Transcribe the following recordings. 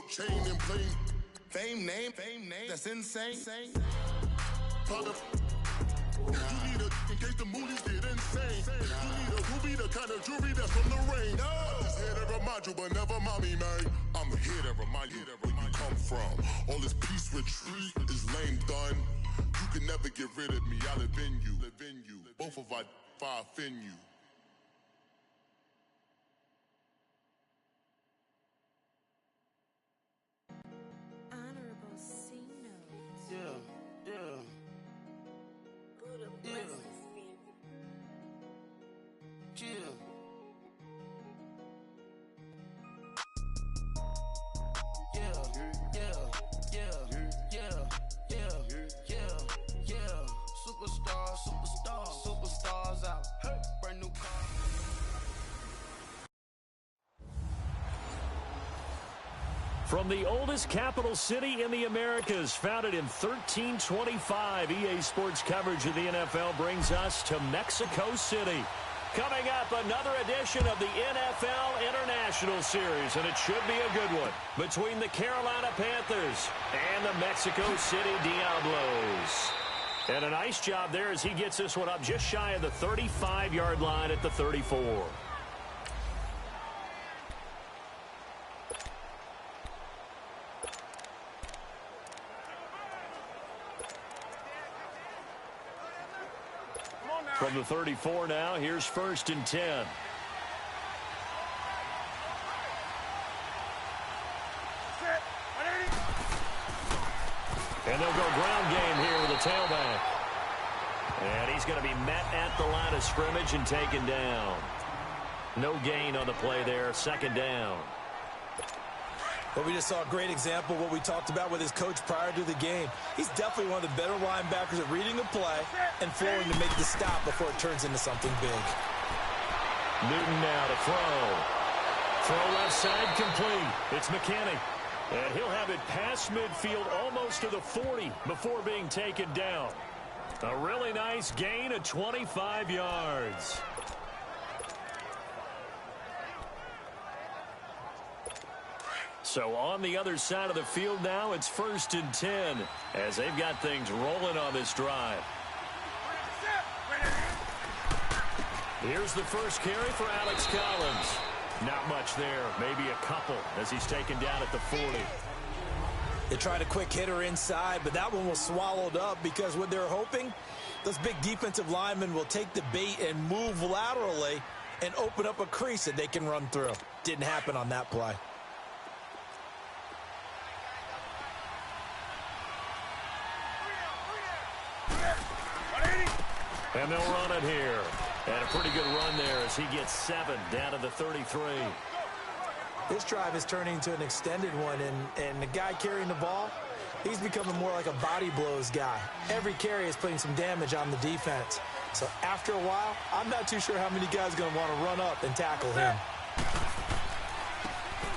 chain and plain. Fame name, that's insane. Proud of. You need a, in case the movies get insane. You need a ruby, the kind of jewelry that's from the rain. I'm just here to remind you, but never mommy, man. I'm here to remind you where you come from. All this peace retreat is lame done. You can never get rid of me, I live in you. Both of our five in you. Honorable C notes. Yeah. Buddha blessings me. Yeah. Superstars out. Brand new car. From the oldest capital city in the Americas, founded in 1325, EA Sports coverage of the NFL brings us to Mexico City. Coming up, another edition of the NFL International Series, and it should be a good one, between the Carolina Panthers and the Mexico City Diablos. And a nice job there as he gets this one up just shy of the 35-yard line at the 34. From the 34 now, here's 1st and 10. And they'll go ground game here with a tailback. And he's going to be met at the line of scrimmage and taken down. No gain on the play there, 2nd down. But we just saw a great example of what we talked about with his coach prior to the game. He's definitely one of the better linebackers at reading a play and flowing to make the stop before it turns into something big. Newton now to throw. Throw left side complete. It's McKinney. And he'll have it past midfield almost to the 40 before being taken down. A really nice gain of 25 yards. So on the other side of the field now, it's 1st and 10 as they've got things rolling on this drive. Here's the first carry for Alex Collins. Not much there, maybe a couple as he's taken down at the 40. They tried a quick hitter inside, but that one was swallowed up because what they're hoping, those big defensive linemen will take the bait and move laterally and open up a crease that they can run through. Didn't happen on that play. And they'll run it here. And a pretty good run there as he gets 7 down to the 33. This drive is turning into an extended one, and the guy carrying the ball, he's becoming more like a body blows guy. Every carry is putting some damage on the defense. So after a while, I'm not too sure how many guys are going to want to run up and tackle him.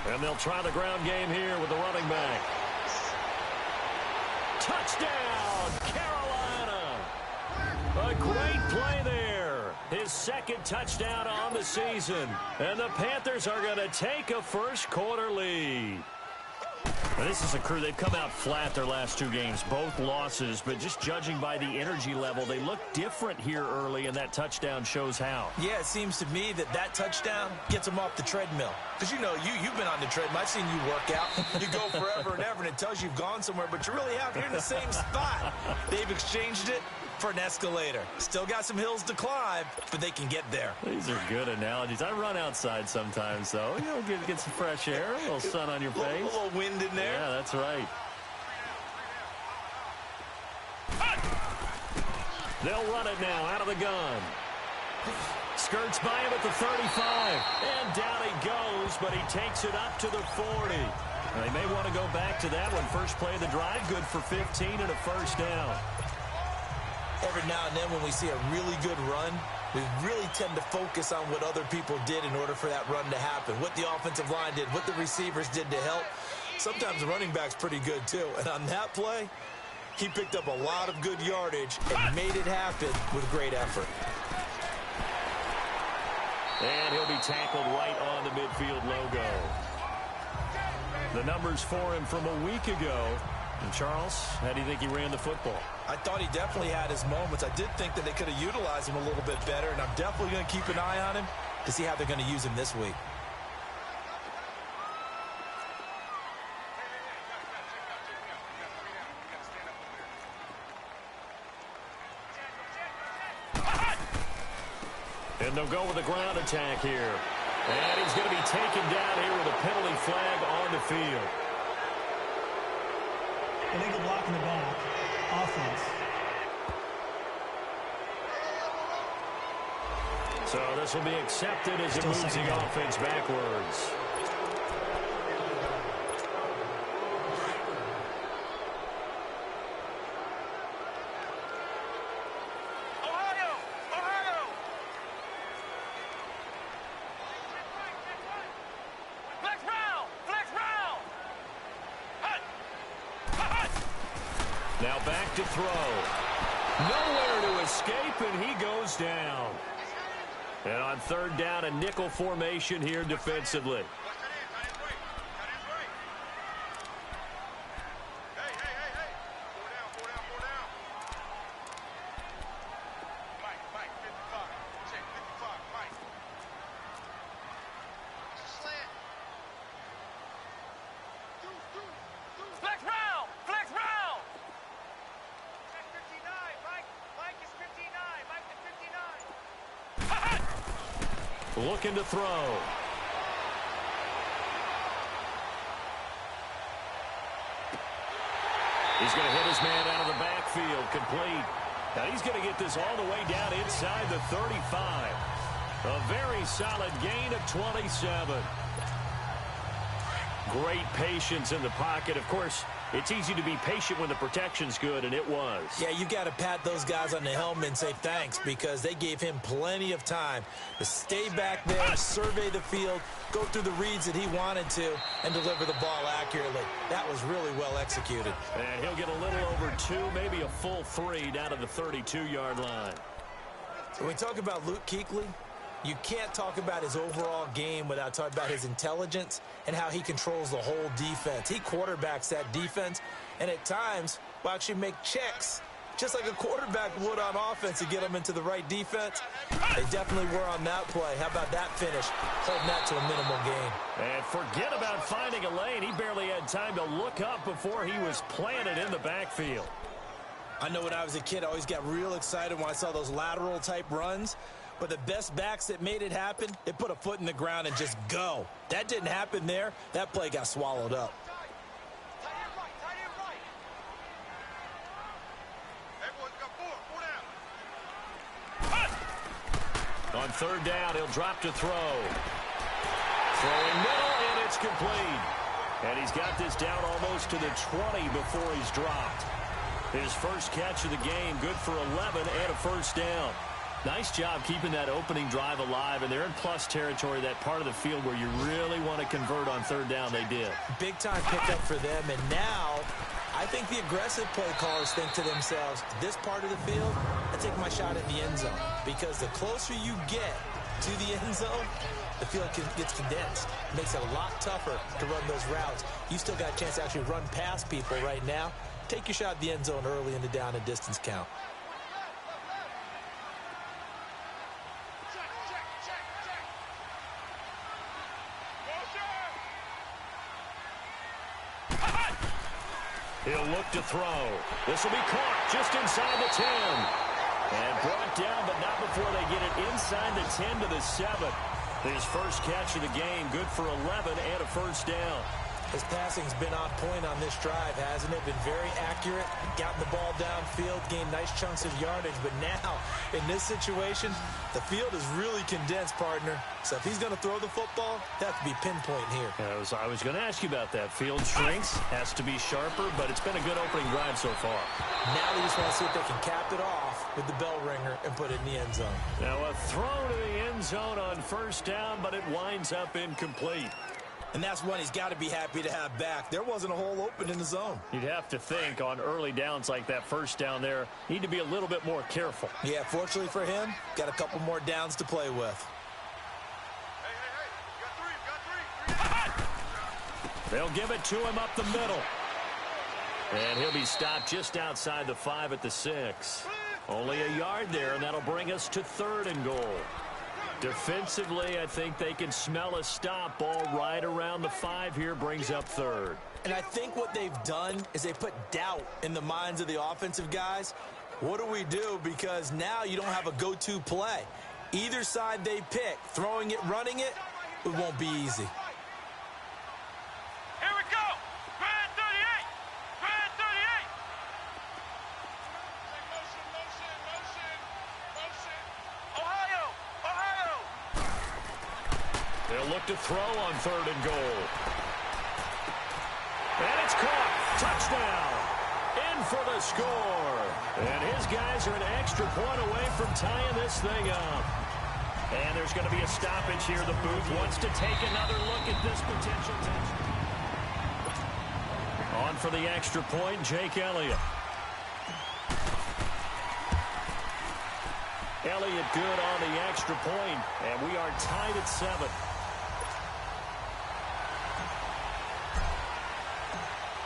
And they'll try the ground game here with the running back. Touchdown, Carolina! A great play there. His 2nd touchdown on the season. And the Panthers are going to take a first-quarter lead. Now, this is a crew. They've come out flat their last 2 games, both losses. But just judging by the energy level, they look different here early, and that touchdown shows how. Yeah, it seems to me that touchdown gets them off the treadmill. Because, you know, you've been on the treadmill. I've seen you work out. You go forever and ever, and it tells you you've gone somewhere, but you really have. You're in the same spot. They've exchanged it for an escalator. Still got some hills to climb, but they can get there. These are good analogies. I run outside sometimes, though. You know, get some fresh air, a little sun on your face. A little wind in there. Yeah, that's right. They'll run it now out of the gun. Skirts by him at the 35. And down he goes, but he takes it up to the 40. They may want to go back to that one. First play of the drive, good for 15 and a first down. Every now and then when we see a really good run, we really tend to focus on what other people did in order for that run to happen. What the offensive line did, what the receivers did to help. Sometimes the running back's pretty good too. And on that play, he picked up a lot of good yardage and made it happen with great effort. And he'll be tackled right on the midfield logo. The numbers for him from a week ago. And Charles, how do you think he ran the football? I thought he definitely had his moments. I did think that they could have utilized him a little bit better, and I'm definitely going to keep an eye on him to see how they're going to use him this week. And they'll go with a ground attack here. And he's going to be taken down here with a penalty flag on the field. Illegal block in the back. Offense. So this will be accepted as it moves the offense backwards. Now back to throw. Nowhere to escape, and he goes down. And on third down, a nickel formation here defensively. Looking to throw. He's going to hit his man out of the backfield, complete. Now he's going to get this all the way down inside the 35. A very solid gain of 27. Great patience in the pocket. Of course, it's easy to be patient when the protection's good, and it was. Yeah, you got to pat those guys on the helmet and say thanks, because they gave him plenty of time to stay back there, survey the field, go through the reads that he wanted to, and deliver the ball accurately. That was really well executed. And he'll get a little over 2, maybe a full 3 down to the 32-yard line. When we talk about Luke Kuechly, you can't talk about his overall game without talking about his intelligence and how he controls the whole defense. He quarterbacks that defense, and at times will actually make checks, just like a quarterback would on offense, to get them into the right defense. They definitely were on that play. How about that finish, holding that to a minimal gain. And forget about finding a lane. He barely had time to look up before he was planted in the backfield. I know when I was a kid, I always got real excited when I saw those lateral-type runs. But the best backs that made it happen, they put a foot in the ground and just go. That didn't happen there. That play got swallowed up. On third down, he'll drop to throw. Throwing middle, and it's complete. And he's got this down almost to the 20 before he's dropped. His first catch of the game, good for 11 and a first down. Nice job keeping that opening drive alive, and they're in plus territory, that part of the field where you really want to convert on third down. They did. Big-time pickup for them, and now I think the aggressive play callers think to themselves, this part of the field, I take my shot at the end zone, because the closer you get to the end zone, the field gets condensed. It makes it a lot tougher to run those routes. You still got a chance to actually run past people right now. Take your shot at the end zone early in the down and distance count. He'll look to throw. This will be caught just inside the 10. And brought down, but not before they get it inside the 10 to the 7. His first catch of the game, good for 11 and a first down. His passing's been on point on this drive, hasn't it? Been very accurate, gotten the ball downfield, gained nice chunks of yardage. But now, in this situation, the field is really condensed, partner. So if he's going to throw the football, that has to be pinpoint here. I was going to ask you about that. Field shrinks, has to be sharper, but it's been a good opening drive so far. Now they just want to see if they can cap it off with the bell ringer and put it in the end zone. Now a throw to the end zone on first down, but it winds up incomplete. And that's one he's got to be happy to have back. There wasn't a hole open in the zone. You'd have to think on early downs like that first down there, need to be a little bit more careful. Yeah, fortunately for him, got a couple more downs to play with. They'll give it to him up the middle. And he'll be stopped just outside the 5 at the 6. Only a yard there, and that'll bring us to 3rd and goal. Defensively, I think they can smell a stop. Ball right around the 5 here, brings up 3rd. And I think what they've done is they put doubt in the minds of the offensive guys. What do we do? Because now you don't have a go-to play. Either side they pick, throwing it, running it, it won't be easy. Here we go! Grand 38! Grand 38! Ohio! Ohio! They'll look to throw on 3rd and goal. And it's caught. Touchdown. In for the score. And his guys are an extra point away from tying this thing up. And there's going to be a stoppage here. The booth wants to take another look at this potential touchdown. On for the extra point, Jake Elliott. Elliott good on the extra point, and we are tied at 7.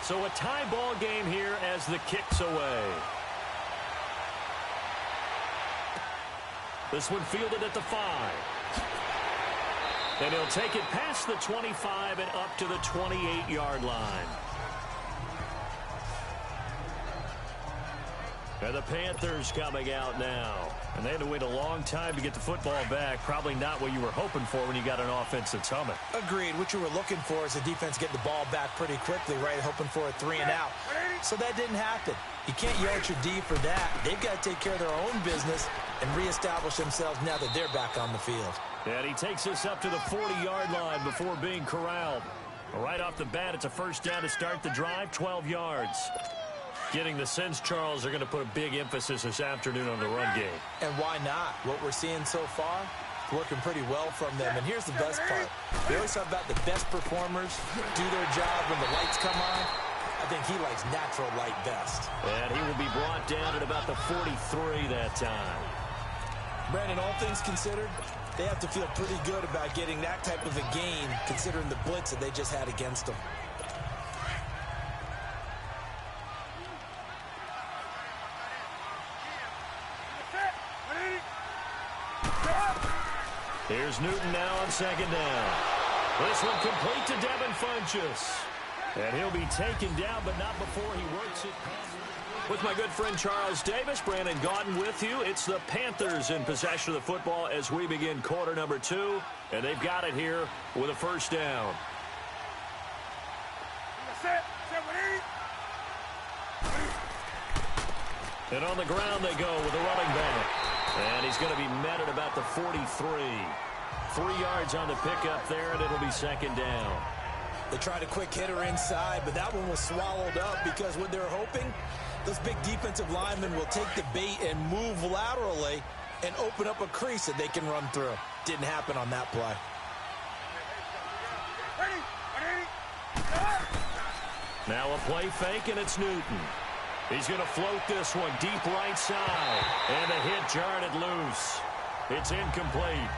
So a tie ball game here as the kick's away. This one fielded at the 5. And he'll take it past the 25 and up to the 28-yard line. And the Panthers coming out now. And they had to wait a long time to get the football back. Probably not what you were hoping for when you got an offense that's humming. Agreed. What you were looking for is the defense getting the ball back pretty quickly, right? Hoping for a 3 and out. So that didn't happen. You can't yard your D for that. They've got to take care of their own business and reestablish themselves now that they're back on the field. And he takes us up to the 40-yard line before being corralled. Right off the bat, it's a first down to start the drive, 12 yards. Getting the sense, Charles, they're going to put a big emphasis this afternoon on the run game. And why not? What we're seeing so far, working pretty well from them. And here's the best part. We always talk about the best performers do their job when the lights come on. I think he likes natural light best. And he will be brought down at about the 43 that time. Brandon, all things considered, they have to feel pretty good about getting that type of a gain considering the blitz that they just had against them. Here's Newton now on second down. This one complete to Devin Funchess. And he'll be taken down, but not before he works it. With my good friend Charles Davis, Brandon Gaudin with you. It's the Panthers in possession of the football as we begin quarter number 2. And they've got it here with a first down. And on the ground they go with a running back. And he's going to be met at about the 43. 3 yards on the pickup there, and it'll be second down. They tried a quick hitter inside, but that one was swallowed up because what they're hoping, those big defensive linemen will take the bait and move laterally and open up a crease that they can run through. Didn't happen on that play. Now a play fake, and it's Newton. He's going to float this one deep right side. And the hit jarred it loose. It's incomplete.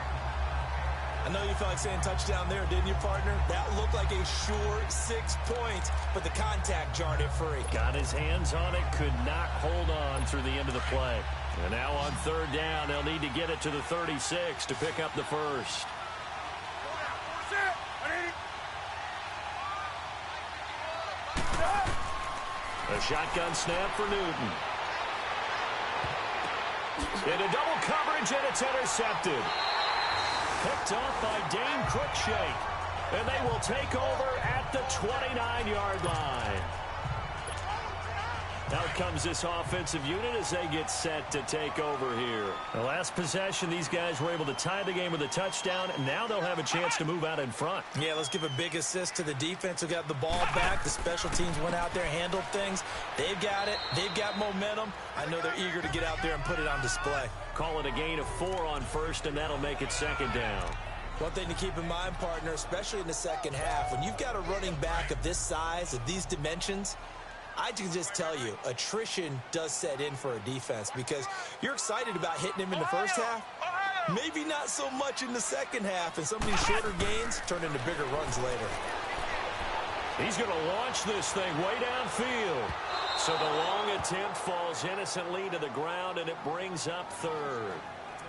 I know you felt like saying touchdown there, didn't you, partner? That looked like a sure 6 points, but the contact jarred it free. Got his hands on it, could not hold on through the end of the play. And now on third down, they'll need to get it to the 36 to pick up the first. A shotgun snap for Newton. Into double coverage, and it's intercepted. Picked off by Dane Cruikshank. And they will take over at the 29-yard line. Out comes this offensive unit as they get set to take over here. The last possession, these guys were able to tie the game with a touchdown. Now they'll have a chance to move out in front. Yeah, let's give a big assist to the defense who got the ball back. The special teams went out there, handled things. They've got it. They've got momentum. I know they're eager to get out there and put it on display. Call it a gain of 4 on first, and that'll make it second down. One thing to keep in mind, partner, especially in the second half, when you've got a running back of this size, of these dimensions, I can just tell you, attrition does set in for a defense because you're excited about hitting him in the first half. Maybe not so much in the second half, and some of these shorter gains turn into bigger runs later. He's going to launch this thing way downfield. So the long attempt falls innocently to the ground, and it brings up third.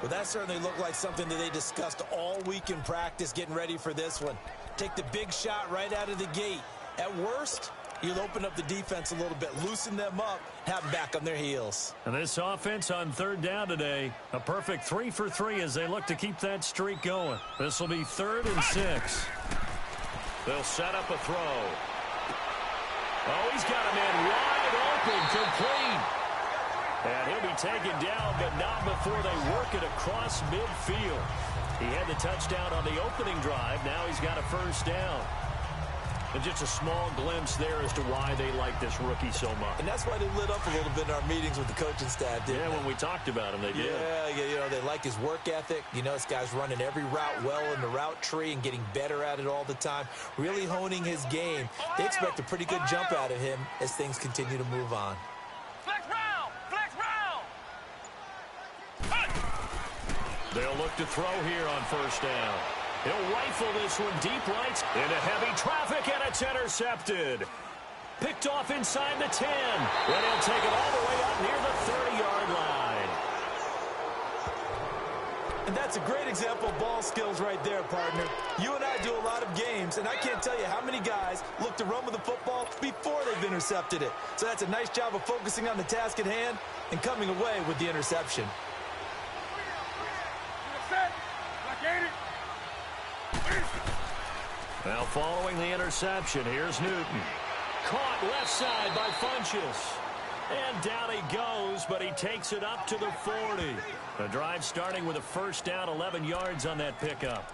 Well, that certainly looked like something that they discussed all week in practice getting ready for this one. Take the big shot right out of the gate. At worst, you'll open up the defense a little bit, loosen them up, have them back on their heels. And this offense on third down today, a perfect 3 for 3 as they look to keep that streak going. This will be 3rd and 6. They'll set up a throw. Oh, he's got a man wide open, complete. And he'll be taken down, but not before they work it across midfield. He had the touchdown on the opening drive. Now he's got a first down. And just a small glimpse there as to why they like this rookie so much. And that's why they lit up a little bit in our meetings with the coaching staff, didn't they? When we talked about him, they did. Yeah, they like his work ethic. You know, this guy's running every route well in the route tree and getting better at it all the time, really honing his game. They expect a pretty good jump out of him as things continue to move on. Flex round! Flex round! They'll look to throw here on first down. He'll rifle this one deep right into heavy traffic, and it's intercepted. Picked off inside the 10. Then he'll take it all the way up near the 30-yard line. And that's a great example of ball skills right there, partner. You and I do a lot of games, and I can't tell you how many guys look to run with the football before they've intercepted it. So that's a nice job of focusing on the task at hand and coming away with the interception. Now following the interception, here's Newton. Caught left side by Funchess. And down he goes, but he takes it up to the 40. The drive starting with a first down, 11 yards on that pickup.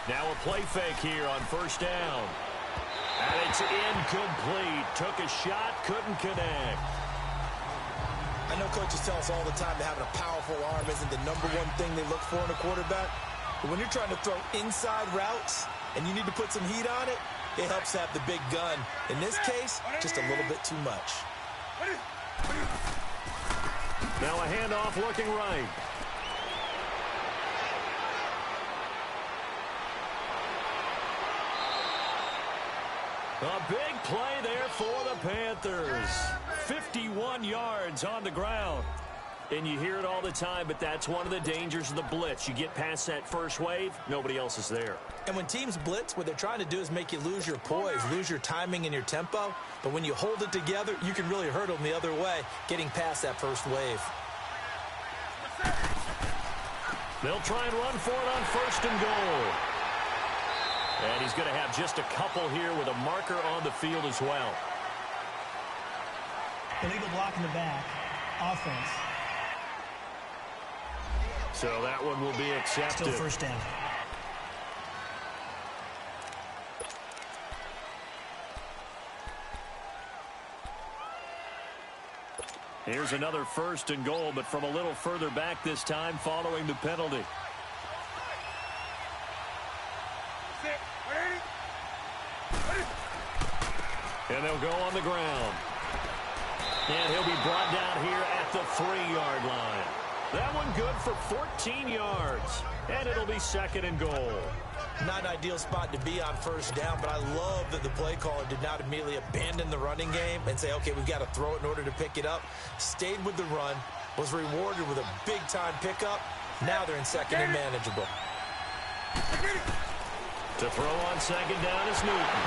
Now a play fake here on first down. And it's incomplete. Took a shot, couldn't connect. I know coaches tell us all the time that having a powerful arm isn't the #1 thing they look for in a quarterback. But when you're trying to throw inside routes and you need to put some heat on it, it helps have the big gun. In this case, just a little bit too much. Now a handoff looking right. A big play there for the Panthers. 51 yards on the ground. And you hear it all the time, but that's one of the dangers of the blitz. You get past that first wave, nobody else is there. And when teams blitz, what they're trying to do is make you lose your poise, lose your timing and your tempo. But when you hold it together, you can really hurt them the other way, getting past that first wave. They'll try and run for it on first and goal. And he's going to have just a couple here with a marker on the field as well. Illegal block in the back. Offense. So that one will be accepted. Still first down. Here's another first and goal, but from a little further back this time following the penalty. And they'll go on the ground. And he'll be brought down here at the 3-yard line. That one good for 14 yards. And it'll be second and goal. Not an ideal spot to be on first down, but I love that the play caller did not immediately abandon the running game and say, okay, we've got to throw it in order to pick it up. Stayed with the run, was rewarded with a big-time pickup. Now they're in second and manageable. To throw on second down is Newton.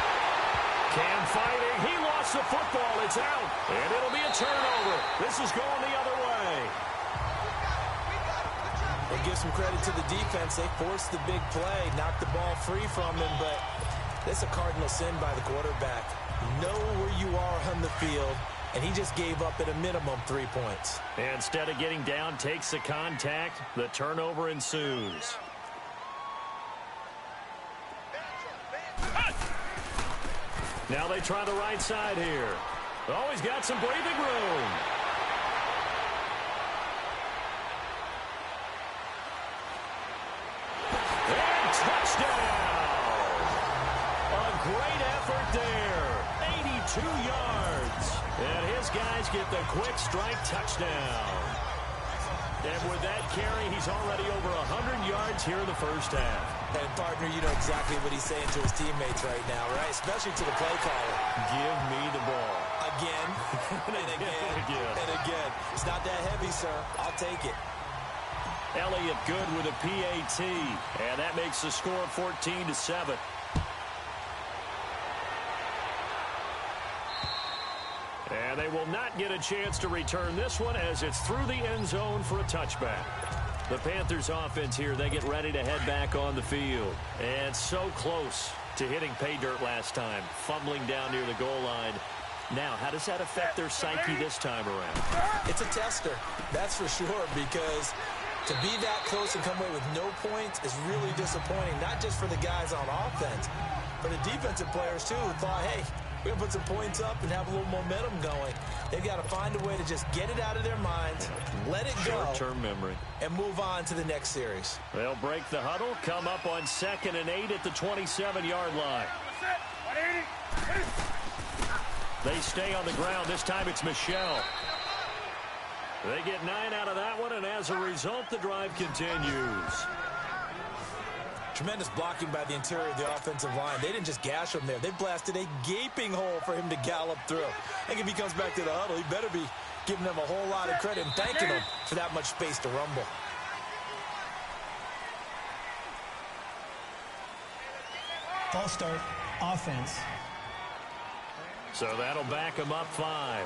Cam fighting. He lost the football. It's out. And it'll be a turnover. This is going the other way. We'll give some credit to the defense. They forced the big play, knocked the ball free from him, but this is a cardinal sin by the quarterback. Know where you are on the field, and he just gave up at a minimum 3 points. And instead of getting down, takes the contact. The turnover ensues. Now they try the right side here. Oh, he's got some breathing room. And touchdown! A great effort effort there. 82 yards. And his guys get the quick strike touchdown. And with that carry, he's already over 100 yards here in the first half. And, partner, you know exactly what he's saying to his teammates right now, right? Especially to the play caller. Give me the ball. Again, and again, and again. It's not that heavy, sir. I'll take it. Elliott good with a PAT. And that makes the score 14-7. And they will not get a chance to return this one as it's through the end zone for a touchback. The Panthers offense here, they get ready to head back on the field. And so close to hitting pay dirt last time, fumbling down near the goal line. Now, how does that affect their psyche this time around? It's a tester, that's for sure, because to be that close and come away with no points is really disappointing, not just for the guys on offense, but the defensive players, too, who thought, hey, we're going to put some points up and have a little momentum going. They've got to find a way to just get it out of their minds, let it go, short-term memory, and move on to the next series. They'll break the huddle, come up on 2nd and 8 at the 27-yard line. They stay on the ground. This time it's Michelle. They get 9 out of that one, and as a result, the drive continues. Tremendous blocking by the interior of the offensive line. They didn't just gash him there. They blasted a gaping hole for him to gallop through. I think if he comes back to the huddle, he better be giving them a whole lot of credit and thanking them for that much space to rumble. False start, offense. So that'll back them up 5.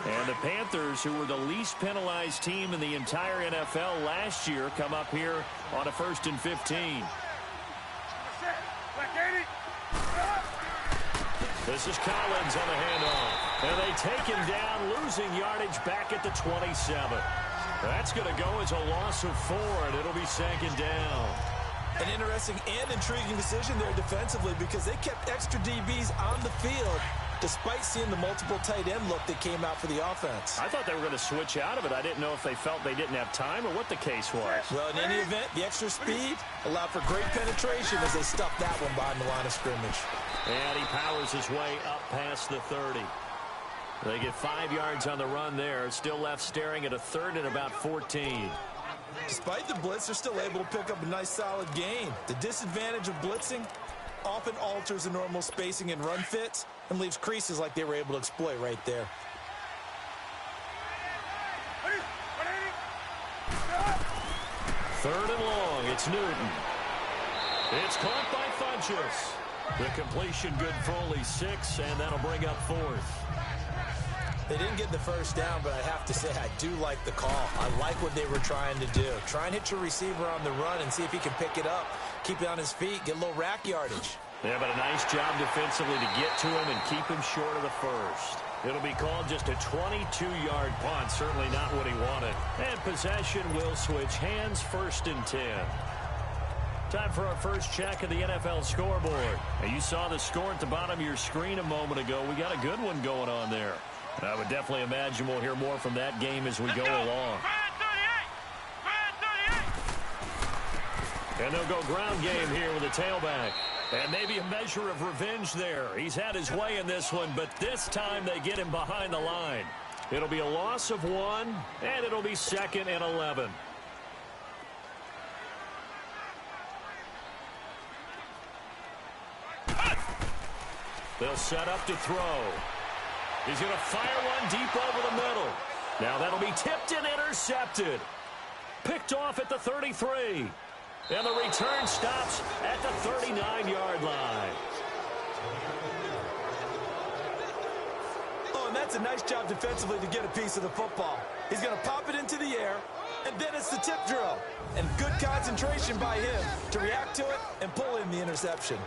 And the Panthers, who were the least penalized team in the entire NFL last year, come up here on a 1st and 15. This is Collins on the handoff. And they take him down, losing yardage back at the 27. That's going to go as a loss of 4, and it'll be 2nd down. An interesting and intriguing decision there defensively because they kept extra DBs on the field despite seeing the multiple tight end look that came out for the offense. I thought they were going to switch out of it. I didn't know if they felt they didn't have time or what the case was. Well, in any event, the extra speed allowed for great penetration as they stuffed that one behind the line of scrimmage. And he powers his way up past the 30. They get 5 yards on the run there. Still left staring at a 3rd and about 14. Despite the blitz, they're still able to pick up a nice solid gain. The disadvantage of blitzing often alters the normal spacing and run fits and leaves creases like they were able to exploit right there. Third and long, it's Newton. It's caught by Funchess. The completion good for only 6, and that'll bring up 4th. They didn't get the first down, but I have to say I do like the call. I like what they were trying to do. Try and hit your receiver on the run and see if he can pick it up, keep it on his feet, get a little rack yardage. Yeah, but a nice job defensively to get to him and keep him short of the first. It'll be called just a 22-yard punt, certainly not what he wanted. And possession will switch hands, 1st and 10. Time for our first check of the NFL scoreboard. And you saw the score at the bottom of your screen a moment ago. We got a good one going on there. And I would definitely imagine we'll hear more from that game as we go along. And they'll go ground game here with a tailback. And maybe a measure of revenge there. He's had his way in this one, but this time they get him behind the line. It'll be a loss of 1, and it'll be 2nd and 11. They'll set up to throw. He's going to fire one deep over the middle. Now that'll be tipped and intercepted. Picked off at the 33. And the return stops at the 39-yard line. Oh, and that's a nice job defensively to get a piece of the football. He's going to pop it into the air, and then it's the tip drill. And good concentration by him to react to it and pull in the interception.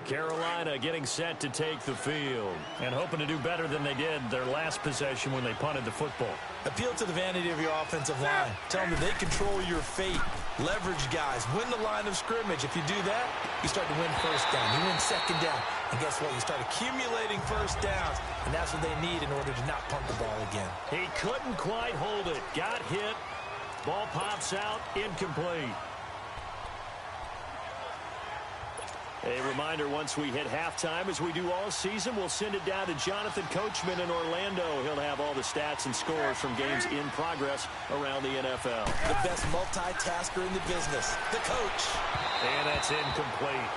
Carolina getting set to take the field and hoping to do better than they did their last possession when they punted the football. Appeal to the vanity of your offensive line. Tell them that they control your fate. Leverage guys. Win the line of scrimmage. If you do that, you start to win 1st down. You win 2nd down. And guess what? You start accumulating 1st downs. And that's what they need in order to not punt the ball again. He couldn't quite hold it. Got hit. Ball pops out. Incomplete. A reminder, once we hit halftime, as we do all season, we'll send it down to Jonathan Coachman in Orlando. He'll have all the stats and scores from games in progress around the NFL. The best multitasker in the business, the coach. And that's incomplete.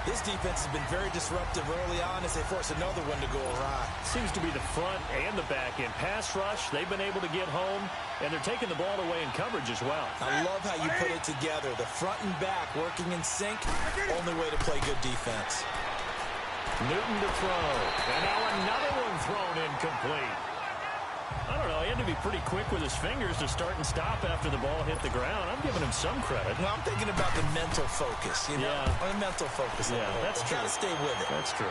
This defense has been very disruptive early on as they force another one to go awry. Seems to be the front and the back end. Pass rush, they've been able to get home, and they're taking the ball away in coverage as well. I love how you put it together. The front and back working in sync, only way to play good defense. Newton to throw, and now another one thrown incomplete. I don't know, he had to be pretty quick with his fingers to start and stop after the ball hit the ground. I'm giving him some credit. Well, I'm thinking about the mental focus, you know? Yeah. The mental focus. Yeah, that's true. Got to stay with it. That's true.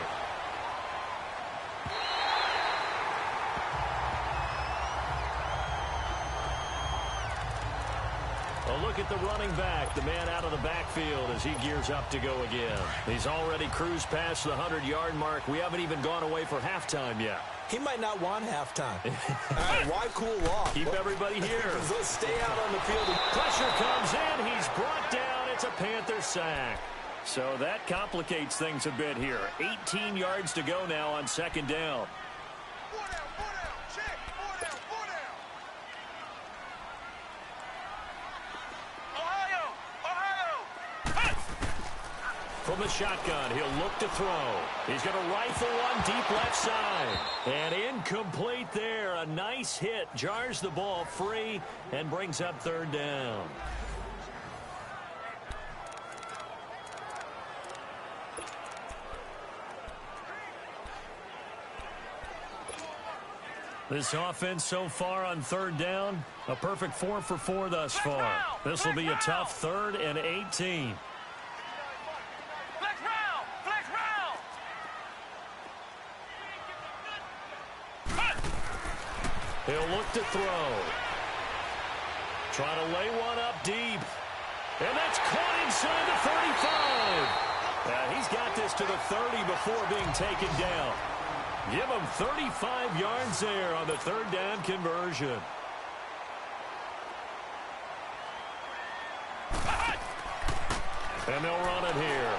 A look at the running back, the man out of the backfield as he gears up to go again. He's already cruised past the 100-yard mark. We haven't even gone away for halftime yet. He might not want halftime. All right, why cool off? Keep everybody here. Let's stay out on the field. Pressure comes in. He's brought down. It's a Panther sack. So that complicates things a bit here. 18 yards to go now on second down. From the shotgun, he'll look to throw. He's going to rifle one deep left side. And incomplete there. A nice hit. Jars the ball free and brings up third down. This offense so far on third down, a perfect 4 for 4 thus far. This will be a tough 3rd and 18. He'll look to throw. Trying to lay one up deep. And that's caught inside the 35. He's got this to the 30 before being taken down. Give him 35 yards there on the third down conversion. And they'll run it here.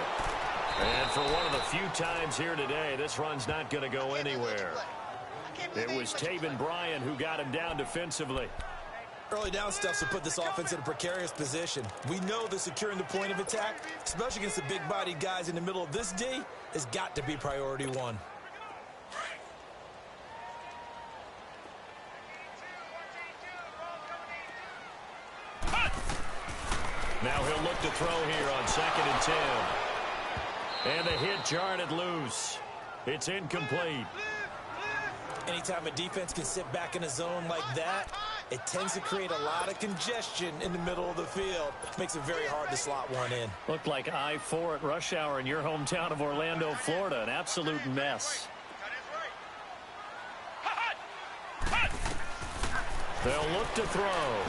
And for one of the few times here today, this run's not going to go anywhere. It was Taven Bryan who got him down defensively. Early down stuff to put this offense in a precarious position. We know that securing the point of attack, especially against the big-bodied guys in the middle of this D, has got to be priority one. Now he'll look to throw here on 2nd and 10. And the hit jarred it loose. It's incomplete. Anytime a defense can sit back in a zone like that, it tends to create a lot of congestion in the middle of the field. Makes it very hard to slot one in. Looked like I-4 at rush hour in your hometown of Orlando, Florida. An absolute mess. They'll look to throw.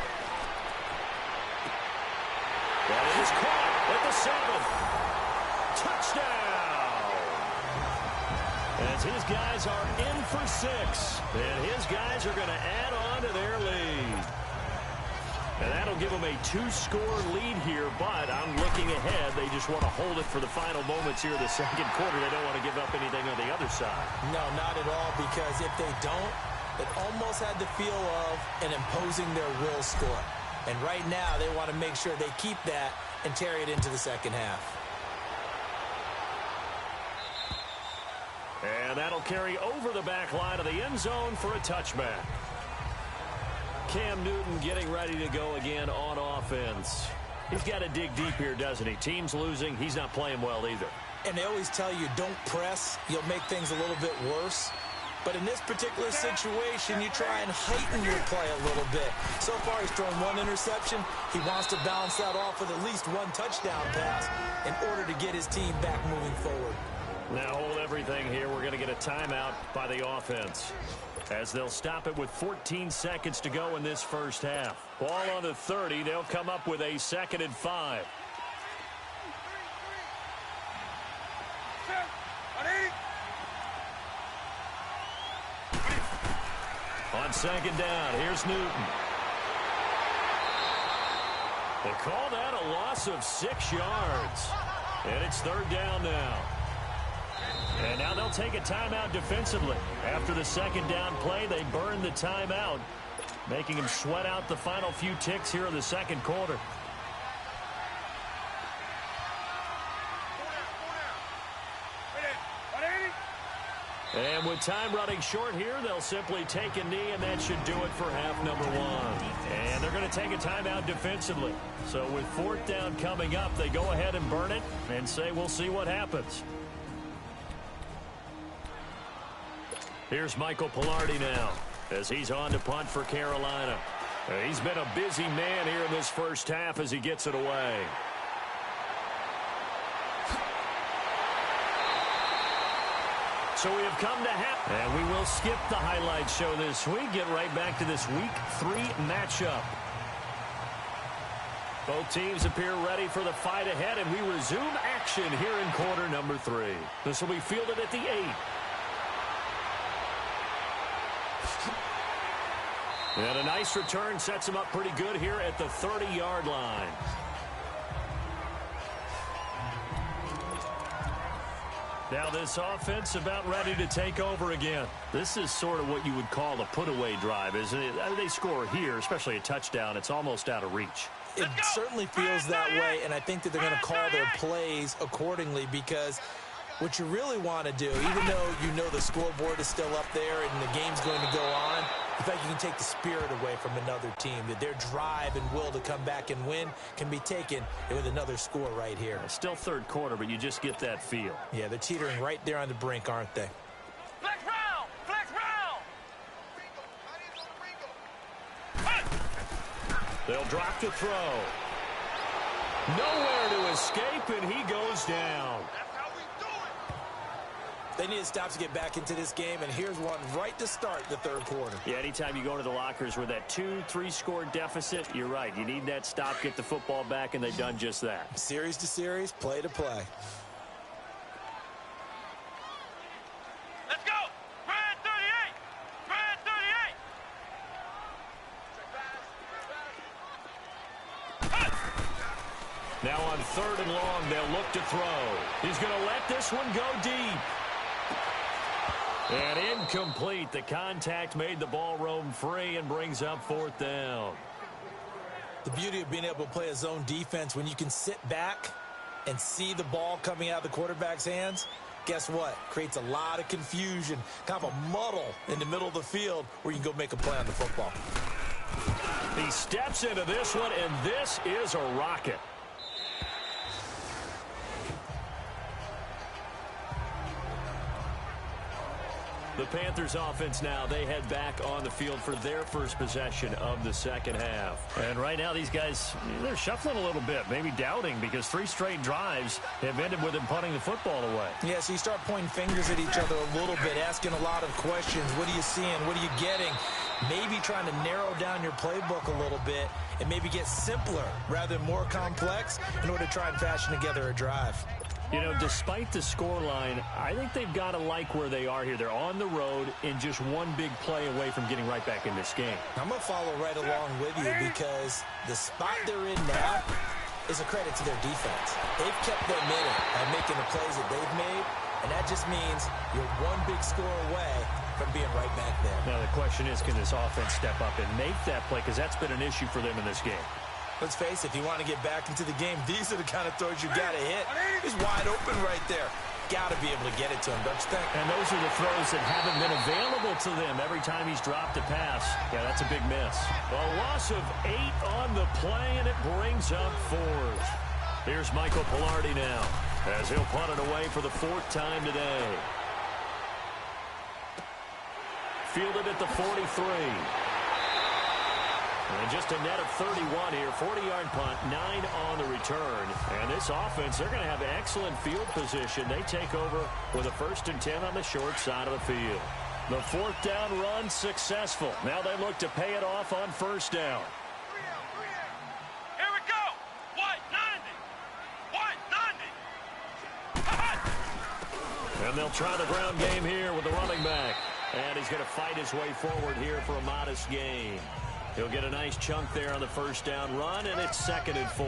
That is caught at the 7. Touchdown! As his guys are in for 6. And his guys are going to add on to their lead. And that'll give them a 2-score lead here, but I'm looking ahead. They just want to hold it for the final moments here of the second quarter. They don't want to give up anything on the other side. No, not at all, because if they don't, it almost had the feel of an imposing their will score. And right now, they want to make sure they keep that and carry it into the second half. And that'll carry over the back line of the end zone for a touchback. Cam Newton getting ready to go again on offense. He's got to dig deep here, doesn't he? Team's losing. He's not playing well either. And they always tell you, don't press. You'll make things a little bit worse. But in this particular situation, you try and heighten your play a little bit. So far, he's thrown 1 interception. He wants to balance that off with at least 1 touchdown pass in order to get his team back moving forward. Now hold everything here. We're going to get a timeout by the offense, as they'll stop it with 14 seconds to go in this first half. Ball on the 30. They'll come up with a 2nd and 5. On 2nd down, here's Newton. They call that a loss of 6 yards. And it's third down now. And now they'll take a timeout defensively. After the second down play, they burn the timeout, making them sweat out the final few ticks here in the second quarter. And with time running short here, they'll simply take a knee, and that should do it for half number one. And they're going to take a timeout defensively. So with fourth down coming up, they go ahead and burn it and say we'll see what happens. Here's Michael Pilardi now as he's on to punt for Carolina. He's been a busy man here in this first half as he gets it away. So we have come to half, and we will skip the highlight show this week. Get right back to this Week 3 matchup. Both teams appear ready for the fight ahead, and we resume action here in quarter number 3. This will be fielded at the 8. And a nice return sets him up pretty good here at the 30-yard line. Now this offense about ready to take over again. This is sort of what you would call a put-away drive, isn't it? They score here, especially a touchdown. It's almost out of reach. It certainly feels that way, and I think that they're going to call their plays accordingly, because what you really want to do, even though you know the scoreboard is still up there and the game's going to go on, the fact you can take the spirit away from another team, that their drive and will to come back and win can be taken with another score right here. It's still third quarter, but you just get that feel. Yeah, they're teetering right there on the brink, aren't they? Flex round! Flex round! They'll drop to throw. Nowhere to escape, and he goes down. They need stops to get back into this game, and here's one right to start the third quarter. Yeah, anytime you go to the lockers with that 2-3 score deficit, you're right. You need that stop, get the football back, and they've done just that. Series to series, play to play. Let's go! Red 38! Red 38! Now on third and long, they'll look to throw. He's going to let this one go deep. And incomplete. The contact made the ball roam free and brings up fourth down. The beauty of being able to play a zone defense, when you can sit back and see the ball coming out of the quarterback's hands, guess what? Creates a lot of confusion, kind of a muddle in the middle of the field where you can go make a play on the football. He steps into this one, and this is a rocket. The Panthers offense now, they head back on the field for their first possession of the second half. And right now these guys, they're shuffling a little bit, maybe doubting, because 3 straight drives have ended with them punting the football away. Yeah, so you start pointing fingers at each other a little bit, asking a lot of questions. What are you seeing? What are you getting? Maybe trying to narrow down your playbook a little bit and maybe get simpler rather than more complex in order to try and fashion together a drive. You know, despite the scoreline, I think they've got to like where they are here. They're on the road and just one big play away from getting right back in this game. I'm going to follow right along with you, because the spot they're in now is a credit to their defense. They've kept them in it by making the plays that they've made, and that just means you're one big score away from being right back there. Now the question is, can this offense step up and make that play? Because that's been an issue for them in this game. Let's face it, if you want to get back into the game, these are the kind of throws you got to hit. He's wide open right there. Got to be able to get it to him, don't you think? And those are the throws that haven't been available to them every time he's dropped a pass. Yeah, that's a big miss. A loss of 8 on the play, and it brings up fourth. Here's Michael Pilardi now, as he'll punt it away for the 4th time today. Fielded at the 43. And just a net of 31 here. 40-yard punt, 9 on the return. And this offense, they're going to have excellent field position. They take over with a 1st and 10 on the short side of the field. The 4th down run successful. Now they look to pay it off on 1st down. Here we go! White 90! White 90! And they'll try the ground game here with the running back. And he's going to fight his way forward here for a modest gain. He'll get a nice chunk there on the 1st down run, and it's 2nd and 4.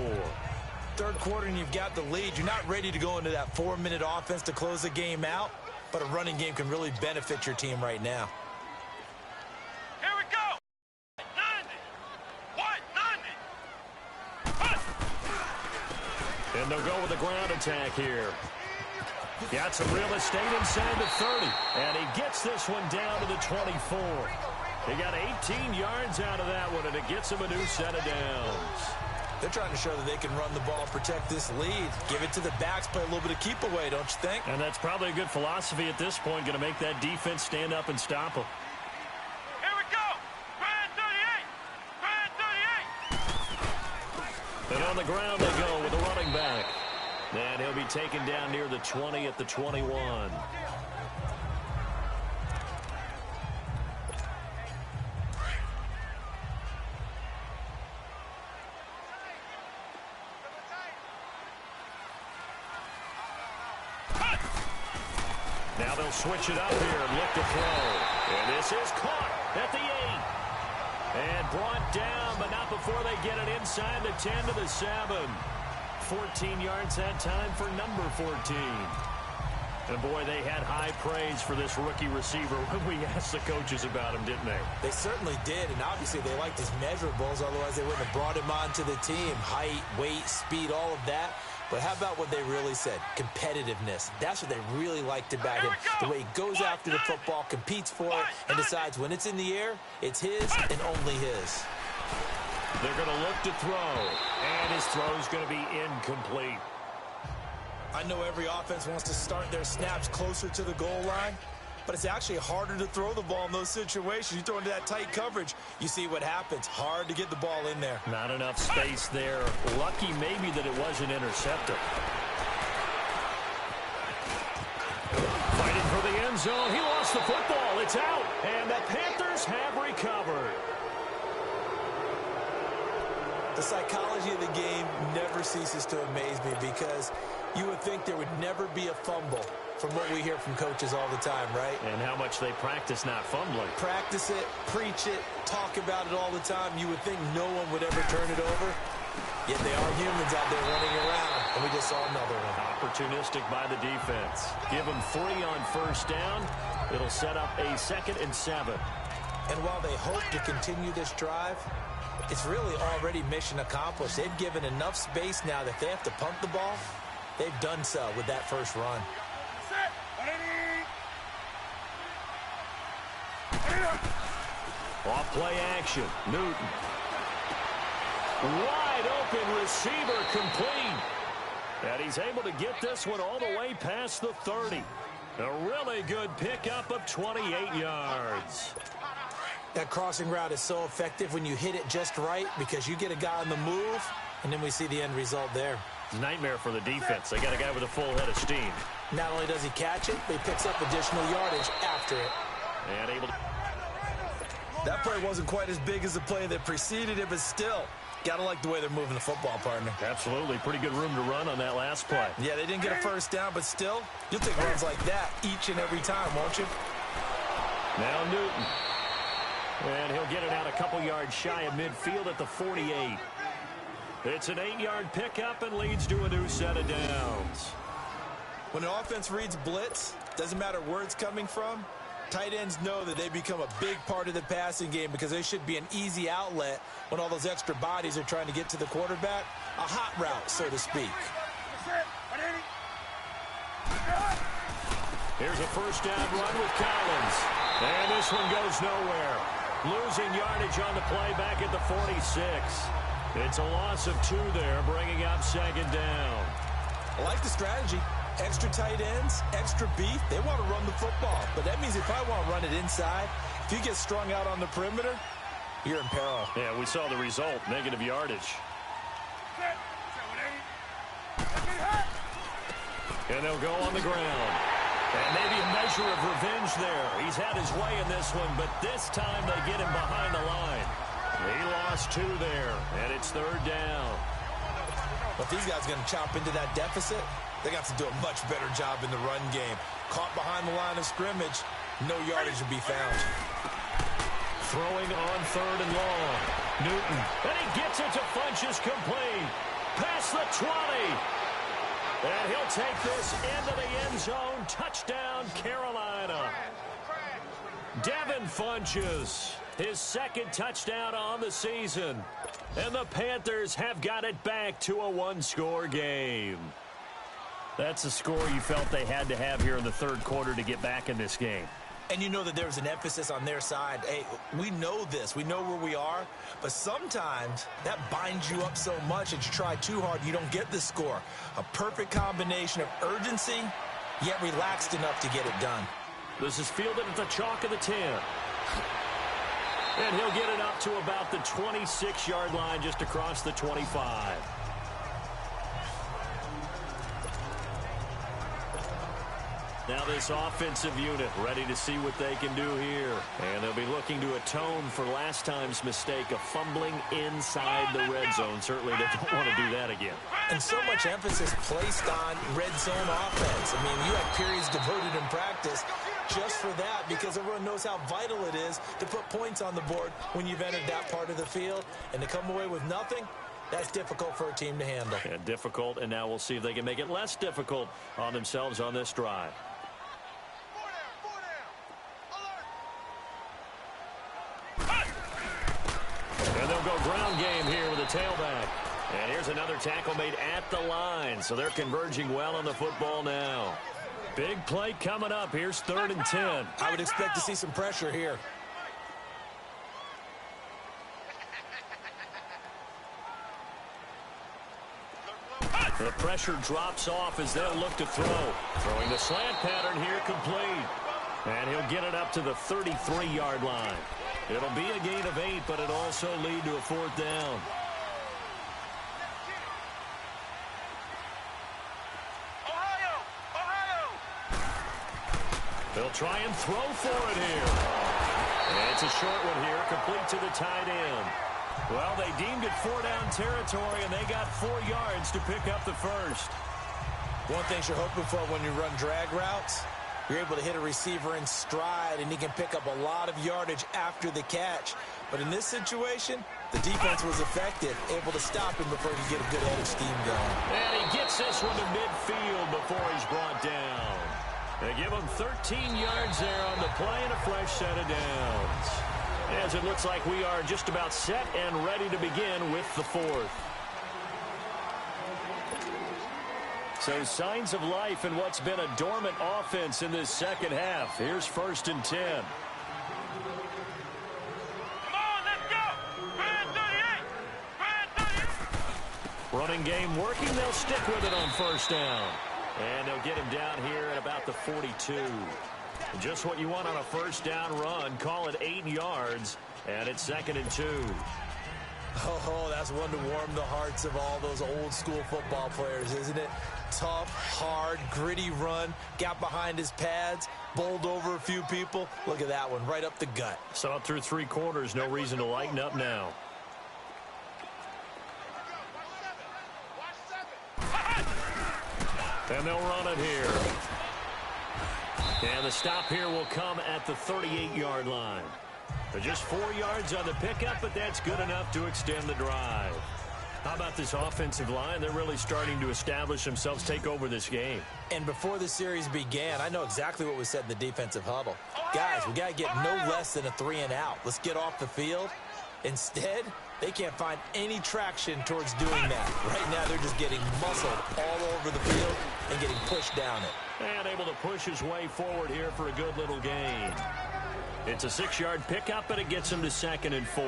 Third quarter and you've got the lead. You're not ready to go into that 4-minute offense to close the game out, but a running game can really benefit your team right now. Here we go. 90. What? 90. And they'll go with a ground attack here. Got some real estate inside the 30. And he gets this one down to the 24. He got 18 yards out of that one, and it gets him a new set of downs. They're trying to show that they can run the ball, protect this lead. Give it to the backs, play a little bit of keep away, don't you think? And that's probably a good philosophy at this point, going to make that defense stand up and stop them. Here we go. Brand 38. Brand 38. And on the ground they go with the running back. And he'll be taken down near the 20 at the 21. Now they'll switch it up here and look to throw. And this is caught at the 8. And brought down, but not before they get it inside the 10 to the 7. 14 yards that time for number 14. And, boy, they had high praise for this rookie receiver when we asked the coaches about him, didn't they? They certainly did, and obviously they liked his measurables. Otherwise, they wouldn't have brought him onto the team. Height, weight, speed, all of that. But how about what they really said? Competitiveness. That's what they really liked about him. The way he goes after the football, competes for it, and decides when it's in the air, it's his and only his. They're going to look to throw, and his throw is going to be incomplete. I know every offense wants to start their snaps closer to the goal line, but it's actually harder to throw the ball in those situations. You throw into that tight coverage, you see what happens. Hard to get the ball in there. Not enough space there. Lucky maybe that it wasn't intercepted. Fighting for the end zone. He lost the football. It's out, and the Panthers have recovered. The psychology of the game never ceases to amaze me because you would think there would never be a fumble from what we hear from coaches all the time, right? And how much they practice not fumbling. Practice it, preach it, talk about it all the time. You would think no one would ever turn it over. Yet they are humans out there running around, and we just saw another one. Opportunistic by the defense. Give them 3 on first down. It'll set up a 2nd and 7. And while they hope to continue this drive, it's really already mission accomplished. They've given enough space now that if they have to punt the ball, they've done so with that first run. Off play action. Newton. Wide open receiver complete. And he's able to get this one all the way past the 30. A really good pickup of 28 yards. That crossing route is so effective when you hit it just right because you get a guy on the move, and then we see the end result there. Nightmare for the defense. They got a guy with a full head of steam. Not only does he catch it, but he picks up additional yardage after it. And able to... That play wasn't quite as big as the play that preceded it, but still, gotta like the way they're moving the football, partner. Absolutely. Pretty good room to run on that last play. Yeah, they didn't get a first down, but still, you'll take runs like that each and every time, won't you? Now Newton. And he'll get it out a couple yards shy of midfield at the 48. It's an 8-yard pickup and leads to a new set of downs. When an offense reads blitz, doesn't matter where it's coming from, tight ends know that they become a big part of the passing game because they should be an easy outlet when all those extra bodies are trying to get to the quarterback. A hot route, so to speak. Here's a first down run with Collins. And this one goes nowhere. Losing yardage on the play back at the 46. It's a loss of 2 there, bringing up 2nd down. I like the strategy. Extra tight ends, extra beef. They want to run the football, but that means they probably want to run it inside. If you get strung out on the perimeter, you're in peril. Yeah, we saw the result, negative yardage. And they'll go on the ground. And maybe a measure of revenge there. He's had his way in this one, but this time they get him behind the line. He lost 2 there, and it's 3rd down. But if these guys are going to chop into that deficit, they got to do a much better job in the run game. Caught behind the line of scrimmage, no yardage to be found. Throwing on 3rd and long. Newton, and he gets it to Funchess complete. past the 20. And he'll take this into the end zone. Touchdown, Carolina. Devin Funchess, his second touchdown on the season. And the Panthers have got it back to a one-score game. That's a score you felt they had to have here in the third quarter to get back in this game. And you know that there's an emphasis on their side. Hey, we know this. We know where we are. But sometimes that binds you up so much that you try too hard, you don't get the score. A perfect combination of urgency, yet relaxed enough to get it done. This is fielded at the chalk of the 10. And he'll get it up to about the 26-yard line, just across the 25. Now this offensive unit ready to see what they can do here. And they'll be looking to atone for last time's mistake of fumbling inside the red zone. Certainly they don't want to do that again. And so much emphasis placed on red zone offense. I mean, you have periods devoted in practice just for that, because everyone knows how vital it is to put points on the board when you've entered that part of the field. And to come away with nothing, that's difficult for a team to handle. Yeah, difficult, and now we'll see if they can make it less difficult on themselves on this drive. And they'll go ground game here with a tailback. And here's another tackle made at the line. So they're converging well on the football now. Big play coming up. Here's 3rd and 10. I would expect to see some pressure here. The pressure drops off as they'll look to throw. Throwing the slant pattern here, complete. And he'll get it up to the 33-yard line. It'll be a gain of 8, but it'll also lead to a 4th down. They'll try and throw for it here. And it's a short one here, complete to the tight end. Well, they deemed it 4-down territory, and they got 4 yards to pick up the first. One thing you're hoping for when you run drag routes, you're able to hit a receiver in stride, and he can pick up a lot of yardage after the catch. But in this situation, the defense was effective, able to stop him before he could get a good head of steam going. And he gets this one to midfield before he's brought down. They give him 13 yards there on the play and a fresh set of downs. As it looks like we are just about set and ready to begin with the 4th. So signs of life in what's been a dormant offense in this second half. Here's 1st and 10. Come on, let's go! Brand 38! Running game working. They'll stick with it on 1st down. And they'll get him down here at about the 42. Just what you want on a 1st down run. Call it 8 yards. And it's 2nd and 2. Oh, that's one to warm the hearts of all those old school football players, isn't it? Tough, hard, gritty run. Got behind his pads, bowled over a few people. Look at that one, right up the gut. Saw it through 3 quarters. No reason to lighten up now. And they'll run it here. And the stop here will come at the 38-yard line. But just 4 yards on the pickup, but that's good enough to extend the drive. How about this offensive line? They're really starting to establish themselves, take over this game. And before the series began, I know exactly what was said in the defensive huddle. Guys, we got to get no less than a 3-and-out. Let's get off the field. Instead, they can't find any traction towards doing that. Right now, they're just getting muscled all over the field and getting pushed down it. And able to push his way forward here for a good little gain. It's a 6-yard pickup, and it gets him to 2nd and 4.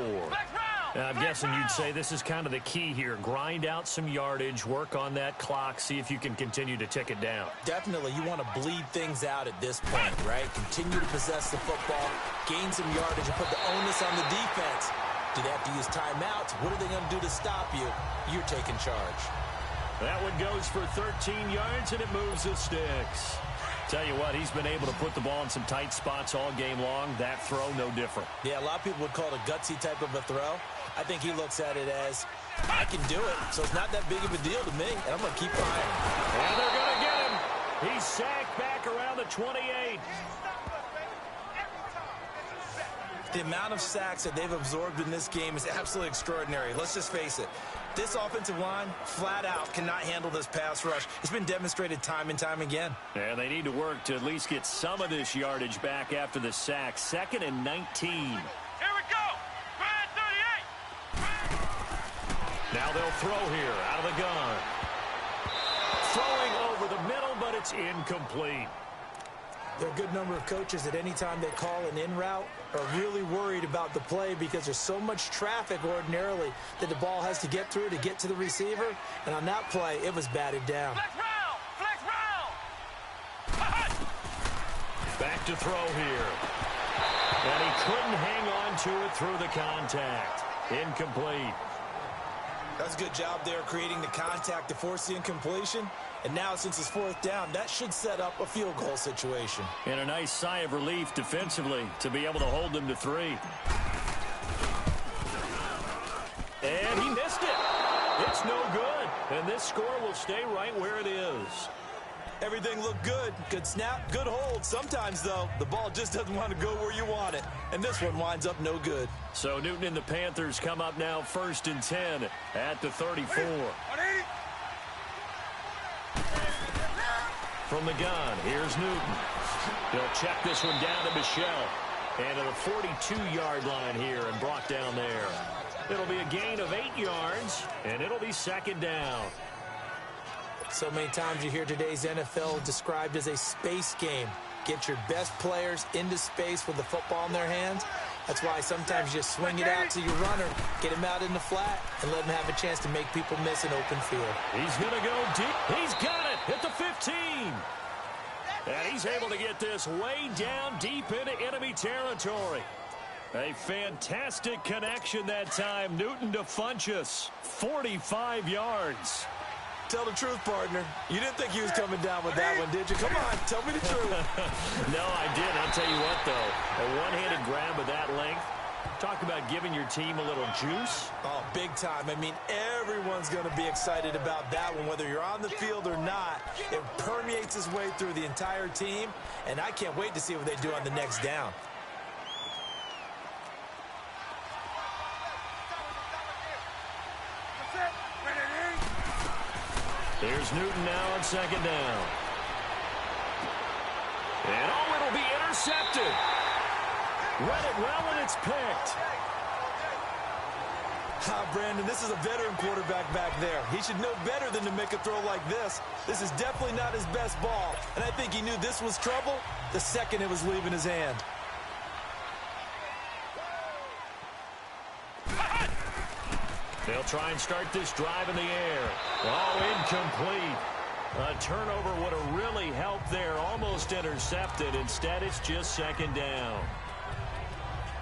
Now, I'm guessing you'd say this is kind of the key here. Grind out some yardage, work on that clock, see if you can continue to tick it down. Definitely, you want to bleed things out at this point, right? Continue to possess the football, gain some yardage, and put the onus on the defense. Do they have to use timeouts? What are they going to do to stop you? You're taking charge. That one goes for 13 yards, and it moves the sticks. Tell you what, he's been able to put the ball in some tight spots all game long. That throw, no different. Yeah, a lot of people would call it a gutsy type of a throw. I think he looks at it as, I can do it, so it's not that big of a deal to me, and I'm going to keep firing. And they're going to get him. He's sacked back around the 28. The amount of sacks that they've absorbed in this game is absolutely extraordinary. Let's just face it. This offensive line, flat out, cannot handle this pass rush. It's been demonstrated time and time again. And they need to work to at least get some of this yardage back after the sack. 2nd and 19. Here we go. Red 38. Now they'll throw here out of the gun. Throwing over the middle, but it's incomplete. There are a good number of coaches that any time they call an in route are really worried about the play because there's so much traffic ordinarily that the ball has to get through to get to the receiver. And on that play, it was batted down. Flex round. Flex round. Back to throw here. And he couldn't hang on to it through the contact. Incomplete. That's a good job there creating the contact to force the incompletion. And now, since it's 4th down, that should set up a field goal situation. And a nice sigh of relief defensively to be able to hold them to 3. And he missed it. It's no good. And this score will stay right where it is. Everything looked good. Good snap, good hold. Sometimes, though, the ball just doesn't want to go where you want it. And this one winds up no good. So Newton and the Panthers come up now 1st and 10 at the 34. From the gun, here's Newton. He'll check this one down to Michelle. And to the 42-yard line here and brought down there. It'll be a gain of 8 yards, and it'll be 2nd down. So many times you hear today's NFL described as a space game. Get your best players into space with the football in their hands. That's why sometimes you just swing it out to your runner, get him out in the flat, and let him have a chance to make people miss an open field. He's going to go deep. He's got it at the 15. And he's able to get this way down deep into enemy territory. A fantastic connection that time. Newton to Funchess. 45 yards. Tell the truth, partner. You didn't think he was coming down with that one, did you? Come on, tell me the truth. No, I didn't. I'll tell you what, though. A one-handed grab of that length. Talk about giving your team a little juice. Oh, big time. I mean, everyone's going to be excited about that one, whether you're on the field or not. It permeates its way through the entire team, and I can't wait to see what they do on the next down. Here's Newton now on 2nd down. And oh, it'll be intercepted. Read it well, and it's picked. Brandon, this is a veteran quarterback back there. He should know better than to make a throw like this. This is definitely not his best ball, and I think he knew this was trouble the second it was leaving his hand. They'll try and start this drive in the air. Oh, incomplete. A turnover would have really helped there. Almost intercepted. Instead, it's just 2nd down.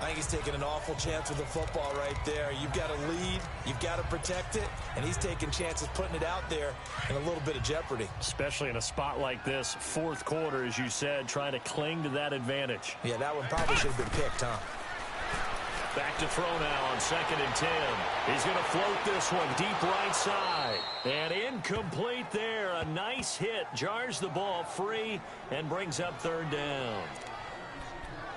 I think he's taking an awful chance with the football right there. You've got to lead. You've got to protect it. And he's taking chances putting it out there in a little bit of jeopardy. Especially in a spot like this, 4th quarter, as you said, trying to cling to that advantage. Yeah, that one probably should have been picked, huh? Back to throw now on 2nd and 10. He's going to float this one deep right side. And incomplete there. A nice hit. Jars the ball free and brings up 3rd down.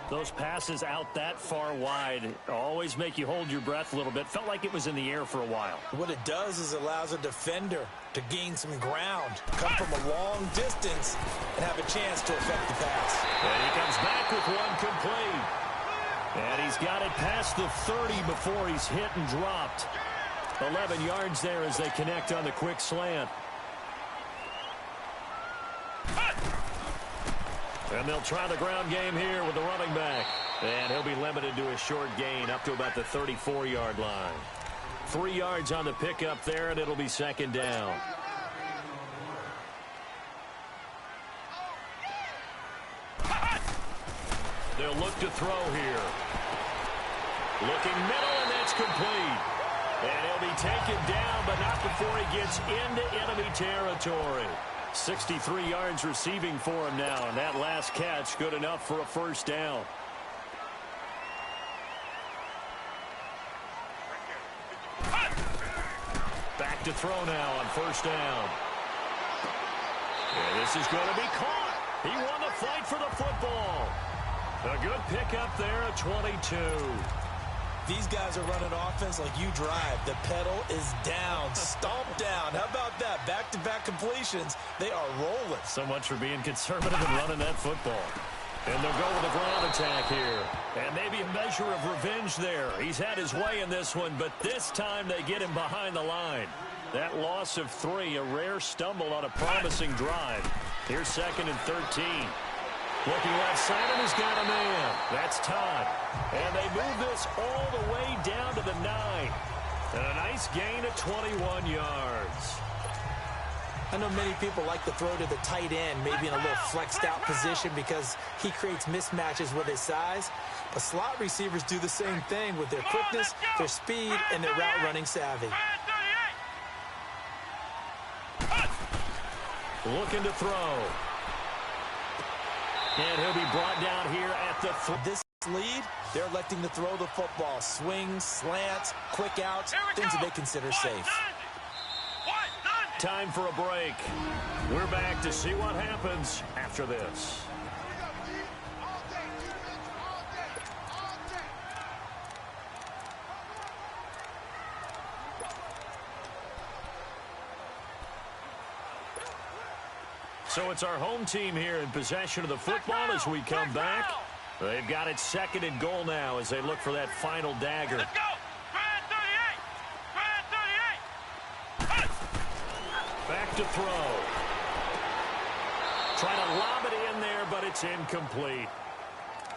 Those passes out that far wide always make you hold your breath a little bit. Felt like it was in the air for a while. What it does is allows a defender to gain some ground, come from a long distance, and have a chance to affect the pass. And he comes back with one complete. And he's got it past the 30 before he's hit and dropped. 11 yards there as they connect on the quick slant. And they'll try the ground game here with the running back. And he'll be limited to a short gain up to about the 34-yard line. 3 yards on the pickup there, and it'll be 2nd down. They'll look to throw here. Looking middle, and that's complete. And he'll be taken down, but not before he gets into enemy territory. 63 yards receiving for him now, and that last catch good enough for a 1st down. Back to throw now on 1st down. And this is going to be caught. He won the fight for the football. A good pickup there at 22. These guys are running offense like you drive. The pedal is down, stomped down. How about that? Back-to-back completions. They are rolling. So much for being conservative and running that football. And they'll go with a ground attack here. And maybe a measure of revenge there. He's had his way in this one, but this time they get him behind the line. That loss of 3, a rare stumble on a promising drive. Here's 2nd and 13. Looking left side, and he's got a man. That's Todd. And they move this all the way down to the 9. And a nice gain of 21 yards. I know many people like to throw to the tight end, maybe in a little flexed out position because he creates mismatches with his size. But slot receivers do the same thing with their quickness, their speed, and their route running savvy. Looking to throw. And he'll be brought down here at the this lead, they're electing to throw the football. Swings, slants, quick outs, things that they consider safe. Time for a break. We're back to see what happens after this. So it's our home team here in possession of the football as we come back. They've got it 2nd and goal now as they look for that final dagger. Let's go! Brand 38! Brand 38! Back to throw. Trying to lob it in there, but it's incomplete.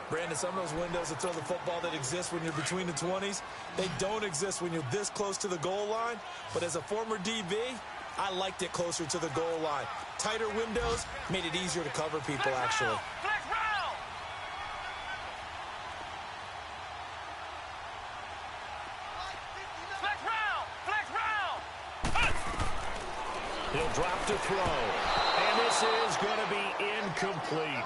Brandon, some of those windows to throw the football that exist when you're between the 20s, they don't exist when you're this close to the goal line. But as a former DB, I liked it closer to the goal line. Tighter windows made it easier to cover people, actually. Flex round! Flex round! Flex round! He'll drop to throw. And this is going to be incomplete.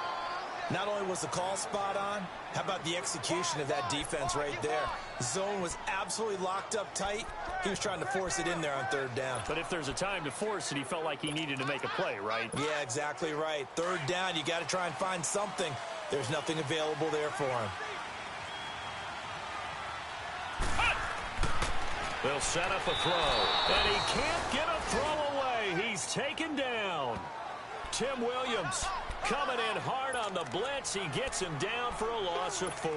Not only was the call spot on, how about the execution of that defense right there? The zone was absolutely locked up tight. He was trying to force it in there on 3rd down. But if there's a time to force it, he felt like he needed to make a play, right? Yeah, exactly right. 3rd down, you got to try and find something. There's nothing available there for him. They'll set up a throw. And he can't get a throw away. He's taken down. Tim Williams coming in hard on the blitz. He gets him down for a loss of 4.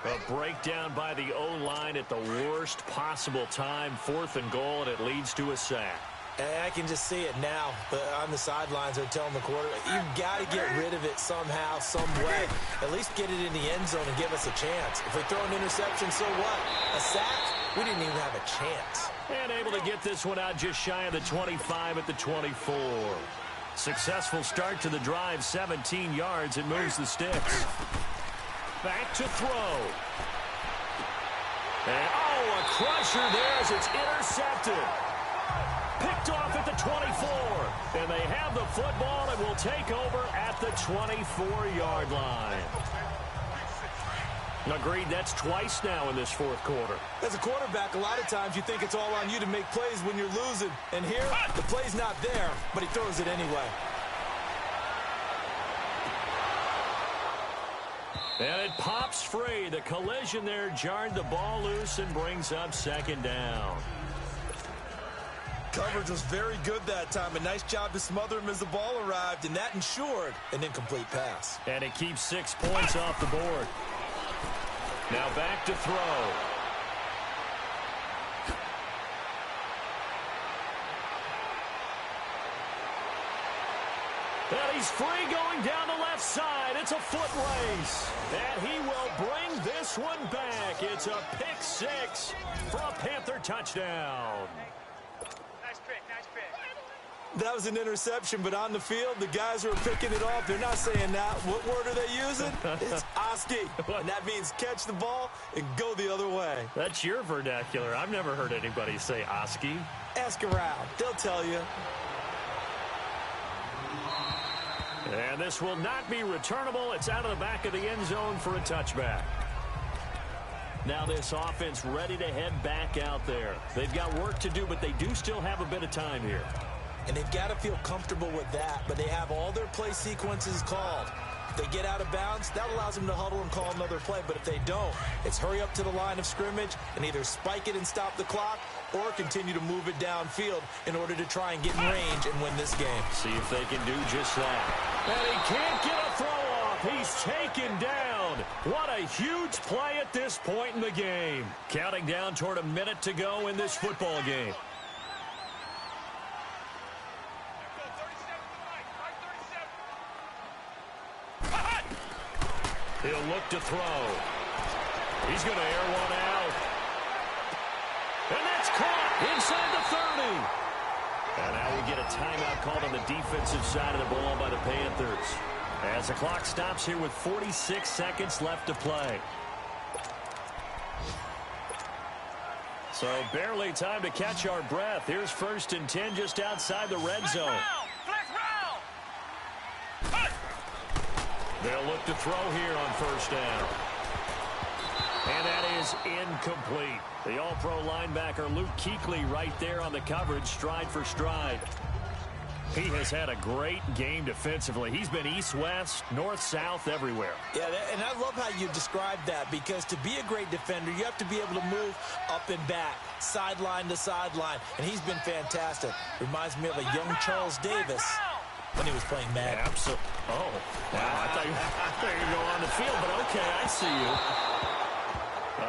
A breakdown by the O-line at the worst possible time. 4th and goal, and it leads to a sack. And I can just see it now. On the sidelines, they're telling the quarterback, you've got to get rid of it somehow, some way. At least get it in the end zone and give us a chance. If we throw an interception, so what? A sack? We didn't even have a chance. And able to get this one out just shy of the 25 at the 24. Successful start to the drive, 17 yards. It moves the sticks. Back to throw. And, a crusher there as it's intercepted. Picked off at the 24. And they have the football and will take over at the 24-yard line. Agreed, that's twice now in this 4th quarter. As a quarterback, a lot of times you think it's all on you to make plays when you're losing. And here, the play's not there, but he throws it anyway. And it pops free. The collision there jarred the ball loose and brings up 2nd down. Coverage was very good that time. A nice job to smother him as the ball arrived, and that ensured an incomplete pass. And it keeps 6 points off the board. Now back to throw. And he's free going down the left side. It's a foot race. And he will bring this one back. It's a pick 6 for a Panther touchdown. Nice pick, nice pick. That was an interception, but on the field, the guys who are picking it off, they're not saying that. What word are they using? It's Oski, and that means catch the ball and go the other way. That's your vernacular. I've never heard anybody say Oski. Ask around. They'll tell you. And this will not be returnable. It's out of the back of the end zone for a touchback. Now this offense ready to head back out there. They've got work to do, but they do still have a bit of time here. And they've got to feel comfortable with that, but they have all their play sequences called. they get out of bounds, that allows them to huddle and call another play. But if they don't, it's hurry up to the line of scrimmage and either spike it and stop the clock or continue to move it downfield in order to try and get in range and win this game. See if they can do just that. And he can't get a throw off. He's taken down. What a huge play at this point in the game. Counting down toward a minute to go in this football game. He'll look to throw. He's going to air one out. And that's caught inside the 30. And now we get a timeout called on the defensive side of the ball by the Panthers. As the clock stops here with 46 seconds left to play. So barely time to catch our breath. Here's 1st and 10 just outside the red zone. They'll look to throw here on 1st down. And that is incomplete. The all-pro linebacker Luke Kuechly right there on the coverage, stride for stride. He has had a great game defensively. He's been east-west, north-south, everywhere. Yeah, and I love how you described that, because to be a great defender, you have to be able to move up and back, sideline to sideline, and he's been fantastic. Reminds me of a young Charles Davis when he was playing Madden. Absolutely. Oh, wow. I thought you were going to go on the field, but okay, I see you.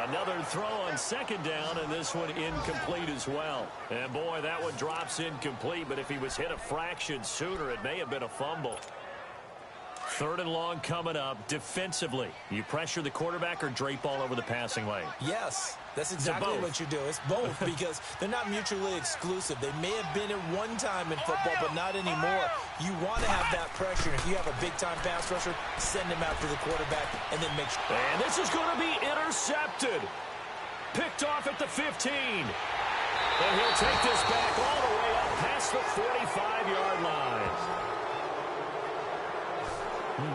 Another throw on 2nd down, and this one incomplete as well. And, boy, that one drops incomplete, but if he was hit a fraction sooner, it may have been a fumble. 3rd and long coming up. Defensively, you pressure the quarterback or drape all over the passing lane? Yes, that's exactly what you do. It's both, because they're not mutually exclusive. They may have been at one time in football, but not anymore. You want to have that pressure. If you have a big-time pass rusher, send him after the quarterback and then make sure. And this is going to be intercepted. Picked off at the 15. And he'll take this back all the way up past the 45-yard line.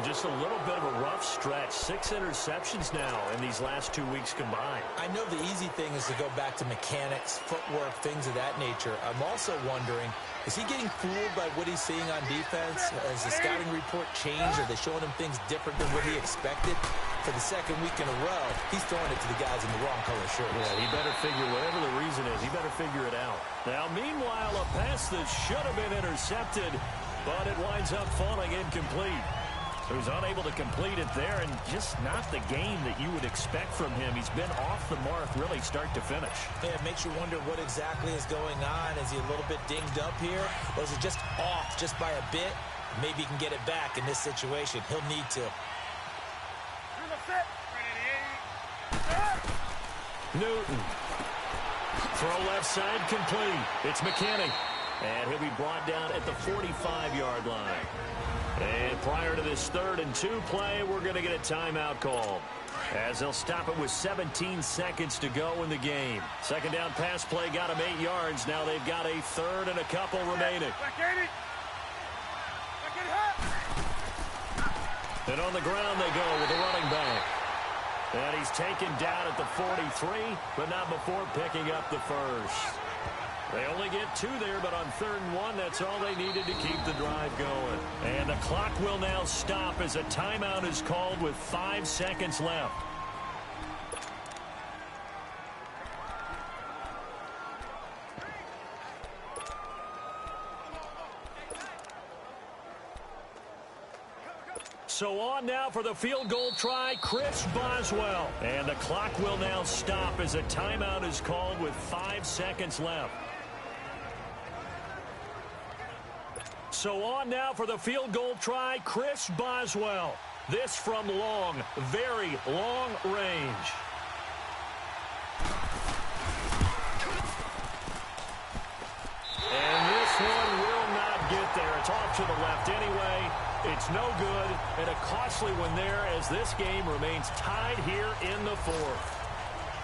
Just a little bit of a rough stretch. 6 interceptions now in these last 2 weeks combined. I know the easy thing is to go back to mechanics, footwork, things of that nature. I'm also wondering, is he getting fooled by what he's seeing on defense? Has the scouting report changed? Are they showing him things different than what he expected? For the 2nd week in a row, he's throwing it to the guys in the wrong color shirts. Yeah, he better figure, whatever the reason is, he better figure it out. Now, meanwhile, a pass that should have been intercepted, but it winds up falling incomplete. So he's unable to complete it there, and just not the game that you would expect from him. He's been off the mark really start to finish. Yeah, it makes you wonder what exactly is going on. Is he a little bit dinged up here, or is it just off just by a bit? Maybe he can get it back in this situation. He'll need to. Newton. Throw left side complete. It's McKinney. And he'll be brought down at the 45-yard line. And prior to this 3rd and 2 play, we're going to get a timeout call, as they'll stop it with 17 seconds to go in the game. 2nd down pass play got him 8 yards. Now they've got a 3rd and a couple remaining. And on the ground they go with the running back. And he's taken down at the 43, but not before picking up the first. They only get 2 there, but on 3rd and 1, that's all they needed to keep the drive going. And the clock will now stop as a timeout is called with 5 seconds left. So on now for the field goal try, Chris Boswell. And the clock will now stop as a timeout is called with 5 seconds left. So on now for the field goal try, Chris Boswell. This from long, very long range. And this one will not get there. It's off to the left anyway. It's no good, and a costly one there as this game remains tied here in the 4th.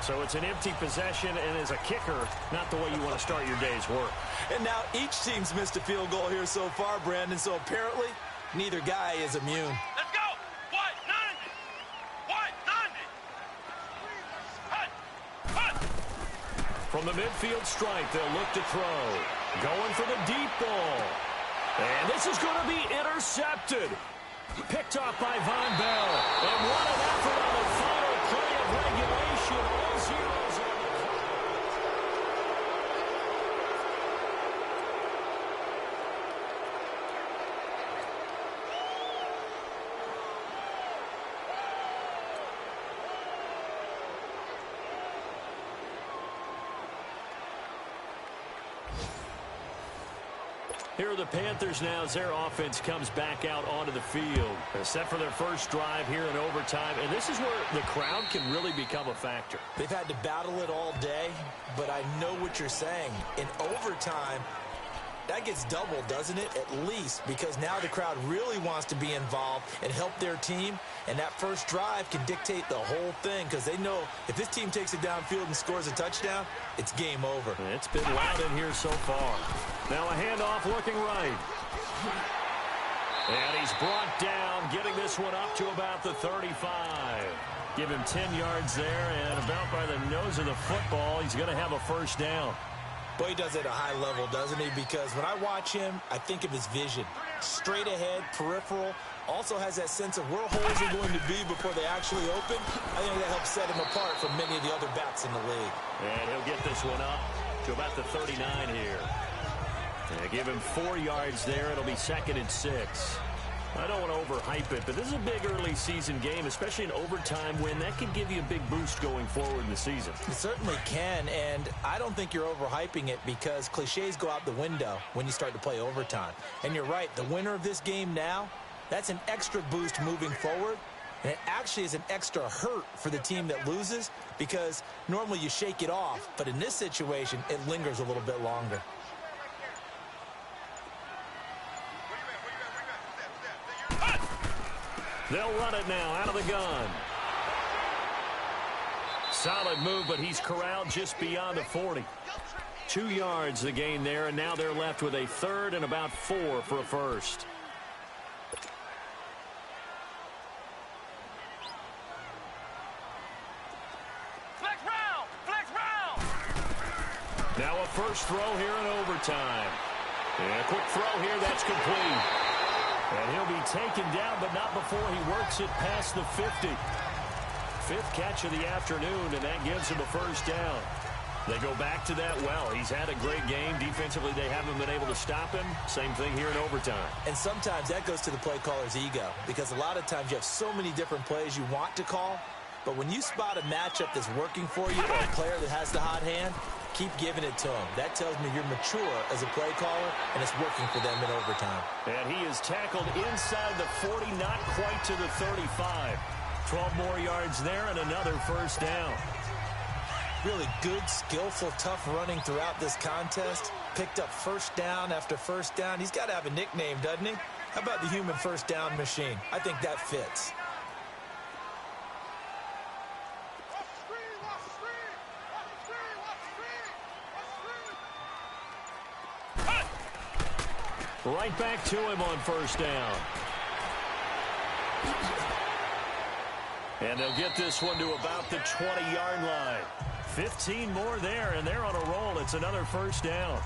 So it's an empty possession, and as a kicker, not the way you want to start your day's work. And now each team's missed a field goal here so far, Brandon, so apparently neither guy is immune. Let's go! 190! 190! From the midfield stripe, they'll look to throw. Going for the deep ball. And this is going to be intercepted. Picked off by Von Bell. And what an effort on the final play of regulation. All zeros on the clock. Here are the Panthers now as their offense comes back out onto the field. They're set for their first drive here in overtime, and this is where the crowd can really become a factor. They've had to battle it all day, but I know what you're saying. In overtime, that gets doubled, doesn't it? At least, because now the crowd really wants to be involved and help their team, and that first drive can dictate the whole thing because they know if this team takes it downfield and scores a touchdown, it's game over. It's been loud in here so far. Now a handoff looking right. And he's brought down, getting this one up to about the 35. Give him 10 yards there, and about by the nose of the football, he's going to have a first down. Boy, he does it at a high level, doesn't he? Because when I watch him, I think of his vision. Straight ahead, peripheral, also has that sense of where holes are going to be before they actually open. I think that helps set him apart from many of the other backs in the league. And he'll get this one up to about the 39 here. And give him 4 yards there. It'll be 2nd and 6. I don't want to overhype it, but this is a big early season game, especially an overtime win. That can give you a big boost going forward in the season. It certainly can, and I don't think you're overhyping it because cliches go out the window when you start to play overtime. And you're right, the winner of this game now, that's an extra boost moving forward, and it actually is an extra hurt for the team that loses because normally you shake it off, but in this situation, it lingers a little bit longer. They'll run it now out of the gun. Solid move, but he's corralled just beyond the 40. 2 yards the gain there, and now they're left with a 3rd and about 4 for a first. Flex round! Flex round! Now a first throw here in overtime. And a quick throw here, that's complete. And he'll be taken down, but not before he works it past the 50. 5th catch of the afternoon, and that gives him a first down. They go back to that well. He's had a great game. Defensively, they haven't been able to stop him. Same thing here in overtime. And sometimes that goes to the play caller's ego because a lot of times you have so many different plays you want to call, but when you spot a matchup that's working for you or a player that has the hot hand, keep giving it to him. That tells me you're mature as a play caller, and it's working for them in overtime. And he is tackled inside the 40, not quite to the 35. 12 more yards there and another first down. Really good, skillful, tough running throughout this contest. Picked up first down after first down. He's got to have a nickname, doesn't he? How about the human first down machine? I think that fits. Right back to him on first down. And they'll get this one to about the 20-yard line. 15 more there, and they're on a roll. It's another first down.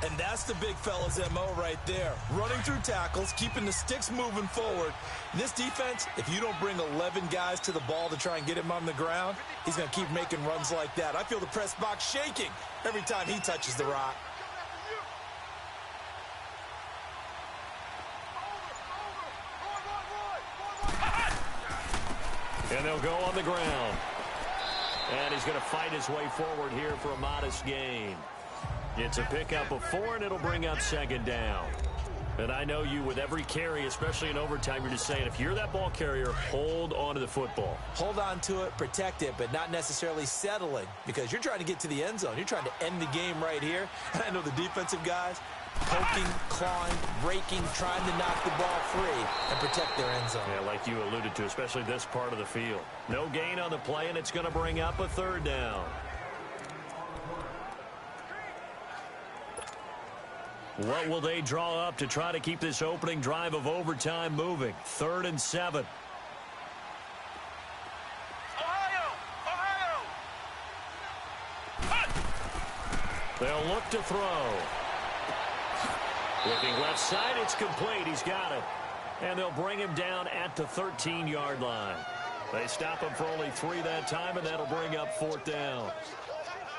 And that's the big fella's MO right there. Running through tackles, keeping the sticks moving forward. This defense, if you don't bring 11 guys to the ball to try and get him on the ground, he's going to keep making runs like that. I feel the press box shaking every time he touches the rock. And they'll go on the ground. And he's going to fight his way forward here for a modest gain. It's a pickup of 4, and it'll bring up 2nd down. And I know you, with every carry, especially in overtime, you're just saying, if you're that ball carrier, hold on to the football. Hold on to it, protect it, but not necessarily settling because you're trying to get to the end zone. You're trying to end the game right here. And I know the defensive guys, poking, clawing, breaking, trying to knock the ball free and protect their end zone. Yeah, like you alluded to, especially this part of the field. No gain on the play, and it's going to bring up a 3rd down. What will they draw up to try to keep this opening drive of overtime moving? 3rd and 7. They'll look to throw. Looking left side, it's complete. He's got it. And they'll bring him down at the 13-yard line. They stop him for only 3 that time, and that'll bring up 4th down.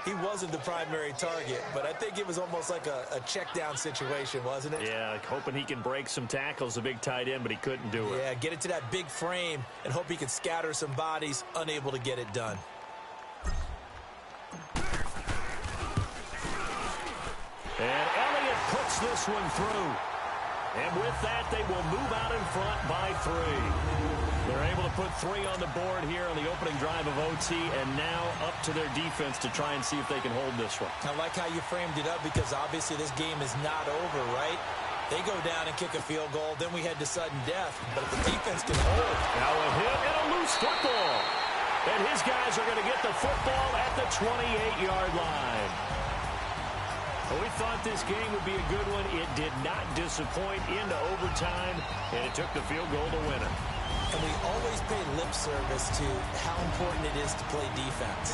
He wasn't the primary target, but I think it was almost like a check-down situation, wasn't it? Yeah, hoping he can break some tackles, a big tight end, but he couldn't do it. Yeah, get it to that big frame and hope he can scatter some bodies, unable to get it done. And Elliott puts this one through. And with that, they will move out in front by 3. They're able to put 3 on the board here on the opening drive of OT, and now up to their defense to try and see if they can hold this one. I like how you framed it up because obviously this game is not over, right? They go down and kick a field goal, then we head to sudden death. But if the defense can hold. Now a hit and a loose football. And his guys are going to get the football at the 28-yard line. Well, we thought this game would be a good one. It did not disappoint into overtime, and it took the field goal to win it. And we always pay lip service to how important it is to play defense.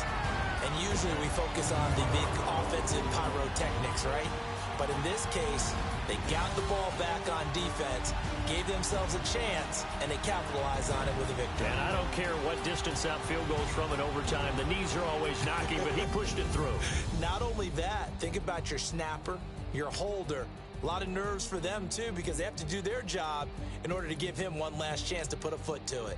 And usually we focus on the big offensive pyrotechnics, right? But in this case, they got the ball back on defense, gave themselves a chance, and they capitalized on it with a victory. And I don't care what distance that field goes from in overtime. The knees are always knocking, but he pushed it through. Not only that, think about your snapper, your holder. A lot of nerves for them, too, because they have to do their job in order to give him one last chance to put a foot to it.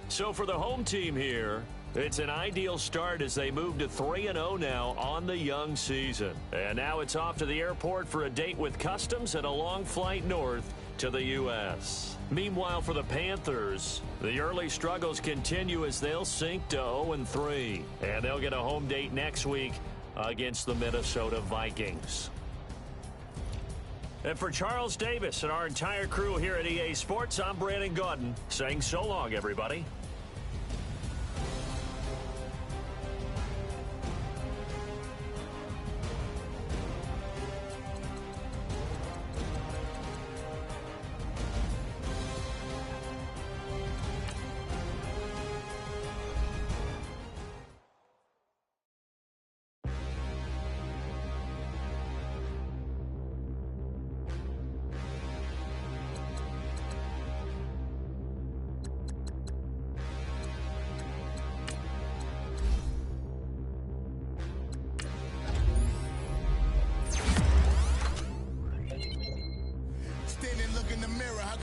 So for the home team here, it's an ideal start as they move to 3-0 now on the young season. And now it's off to the airport for a date with Customs and a long flight north to the U.S. Meanwhile, for the Panthers, the early struggles continue as they'll sink to 0-3. And they'll get a home date next week against the Minnesota Vikings. And for Charles Davis and our entire crew here at EA Sports, I'm Brandon Gaudin saying so long, everybody.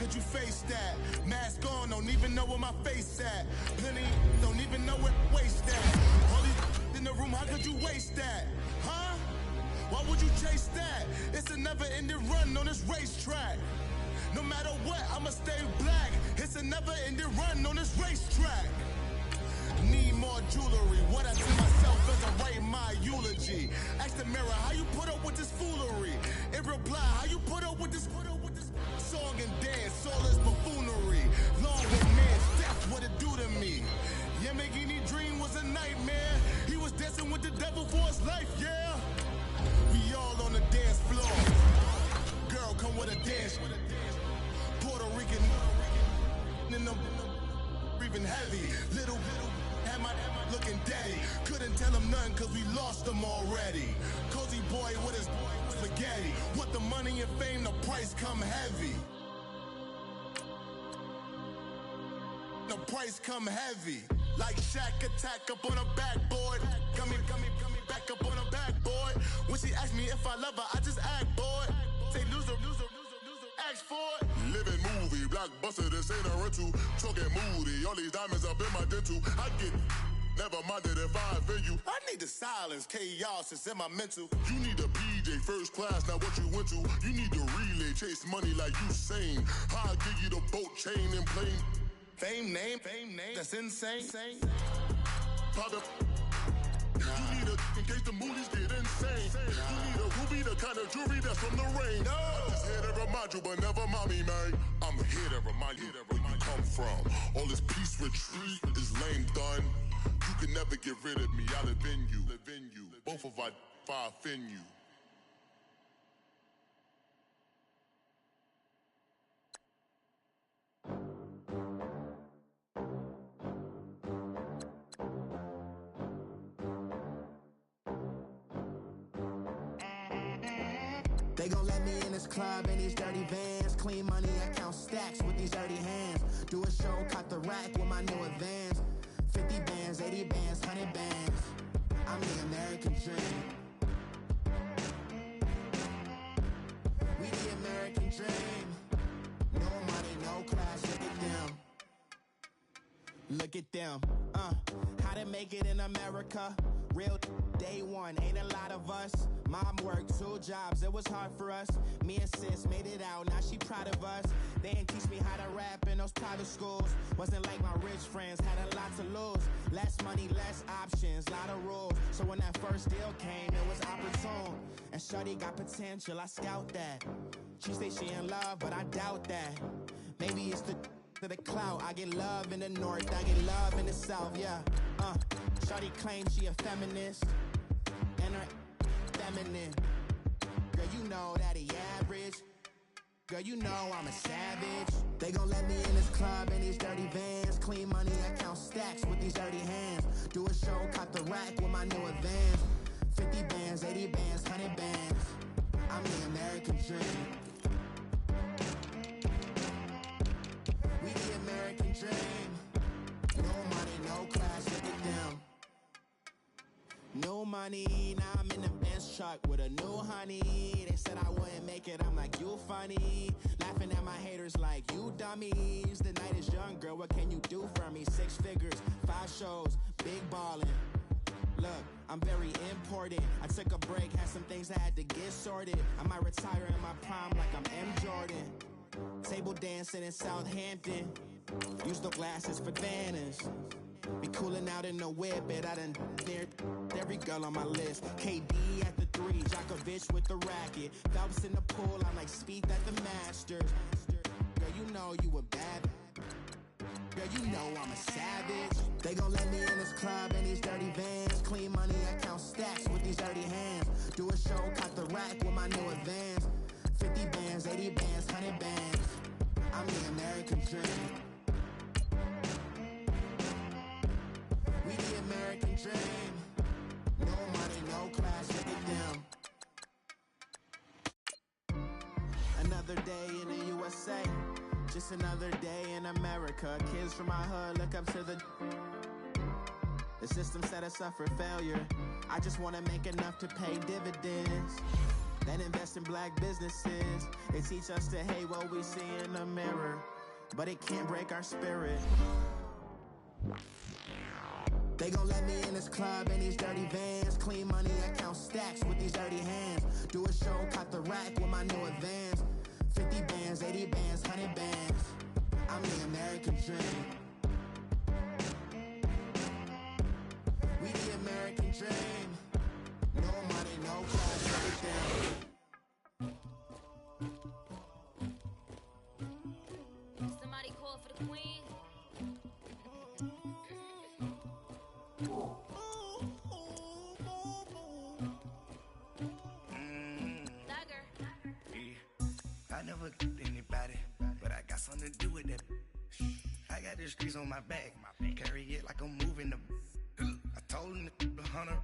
could you face that? Mask on, don't even know where my face at. Plenty, don't even know where waste at. All these in the room, how could you waste that? Huh? Why would you chase that? It's a never-ending run on this racetrack. No matter what, I'ma stay black. It's a never-ending run on this racetrack. Need more jewelry. What I tell myself as I write my eulogy. Ask the mirror, how you put up with this foolery? In reply, how you put up with this song and dance, all this buffoonery. Long romance, that's what it do to me. Yamagini dream was a nightmare. He was dancing with the devil for his life, yeah. We all on the dance floor. Girl, come with a dance. Puerto Rican in the breathing heavy. Little am I looking daddy. Couldn't tell him nothing cause we lost him already. Cozy boy with his spaghetti. Want the money and fame, the price come heavy. The price come heavy. Like Shaq attack up on a backboard. Gummy, back up on a backboard. When she asked me if I love her, I just act bored. Say loser, ask for it. Living movie, blockbuster, this ain't a rental. Talking moody, all these diamonds up in my dental. I get never minded if I offend you. I need the silence, chaos is in my mental. You need a PJ, first class, not what you went to. You need the relay, chase money like you sane. I'll give you the boat, chain, and plane. Fame name, that's insane. Pop up. You need a, in case the movies get insane. You need a ruby, the kind of jewelry that's from the rain. I'm just here to remind you, but never mommy, man. I'm here to remind you where you come from. All this peace retreat is lame done. You can never get rid of me, I live in you. Both of our fire fin you. They gon' let me in this club in these dirty vans. Clean money, I count stacks with these dirty hands. Do a show, caught the rack with my new advance. 50 bands, 80 bands, 100 bands. I'm the American dream. We the American dream. No money, no class, look at them. Look at them, how to make it in America. Real day one, ain't a lot of us. Mom worked 2 jobs, it was hard for us. Me and sis made it out, now she proud of us. They didn't teach me how to rap in those private schools. Wasn't like my rich friends, had a lot to lose. Less money, less options, lot of rules. So when that first deal came, it was opportune. And shorty got potential, I scout that. She say she in love, but I doubt that. Maybe it's to the clout. I get love in the north, I get love in the south, yeah. Shawty claims she a feminist, and her feminine. Girl, you know that he average. Girl, you know I'm a savage. They gon' let me in this club in these dirty vans. Clean money, I count stacks with these dirty hands. Do a show, caught the rack with my new advance. 50 bands, 80 bands, 100 bands. I'm the American dream. We the American dream. No money, no class, look at them. No money, now I'm in the Benz truck with a new honey. They said I wouldn't make it, I'm like, you funny. Laughing at my haters like, you dummies. The night is young, girl, what can you do for me? 6 figures, 5 shows, big ballin'. Look, I'm very important. I took a break, had some things I had to get sorted. I might retire in my prime like I'm M. Jordan. Table dancing in Southampton. Use the glasses for Vannas. Be coolin' out in the whip, but I done dared every girl on my list. KD at the 3, Djokovic with the racket. Phelps in the pool, I'm like Speed at the Masters. Girl, you know you a bad. Girl, you know I'm a savage. They gon' let me in this club in these dirty vans. Clean money, I count stacks with these dirty hands. Do a show, caught the rack with my new advance. 50 bands, 80 bands, 100 bands. I'm the American dream. We the American dream. No money, no class, look at them. Another day in the USA. Just another day in America. Kids from my hood look up to the system set us up for failure. I just want to make enough to pay dividends. Then invest in black businesses. They teach us to hate what we see in the mirror, but it can't break our spirit. They gon' let me in this club in these dirty vans. Clean money, I count stacks with these dirty hands. Do a show, caught the rack with my new advance. 50 bands, 80 bands, 100 bands. I'm the American dream. We the American dream. No money, no class, everything. Somebody call for the queen. I never did anybody, but I got something to do with that. I got the streets on my back, carry it like I'm moving the. I told him the 100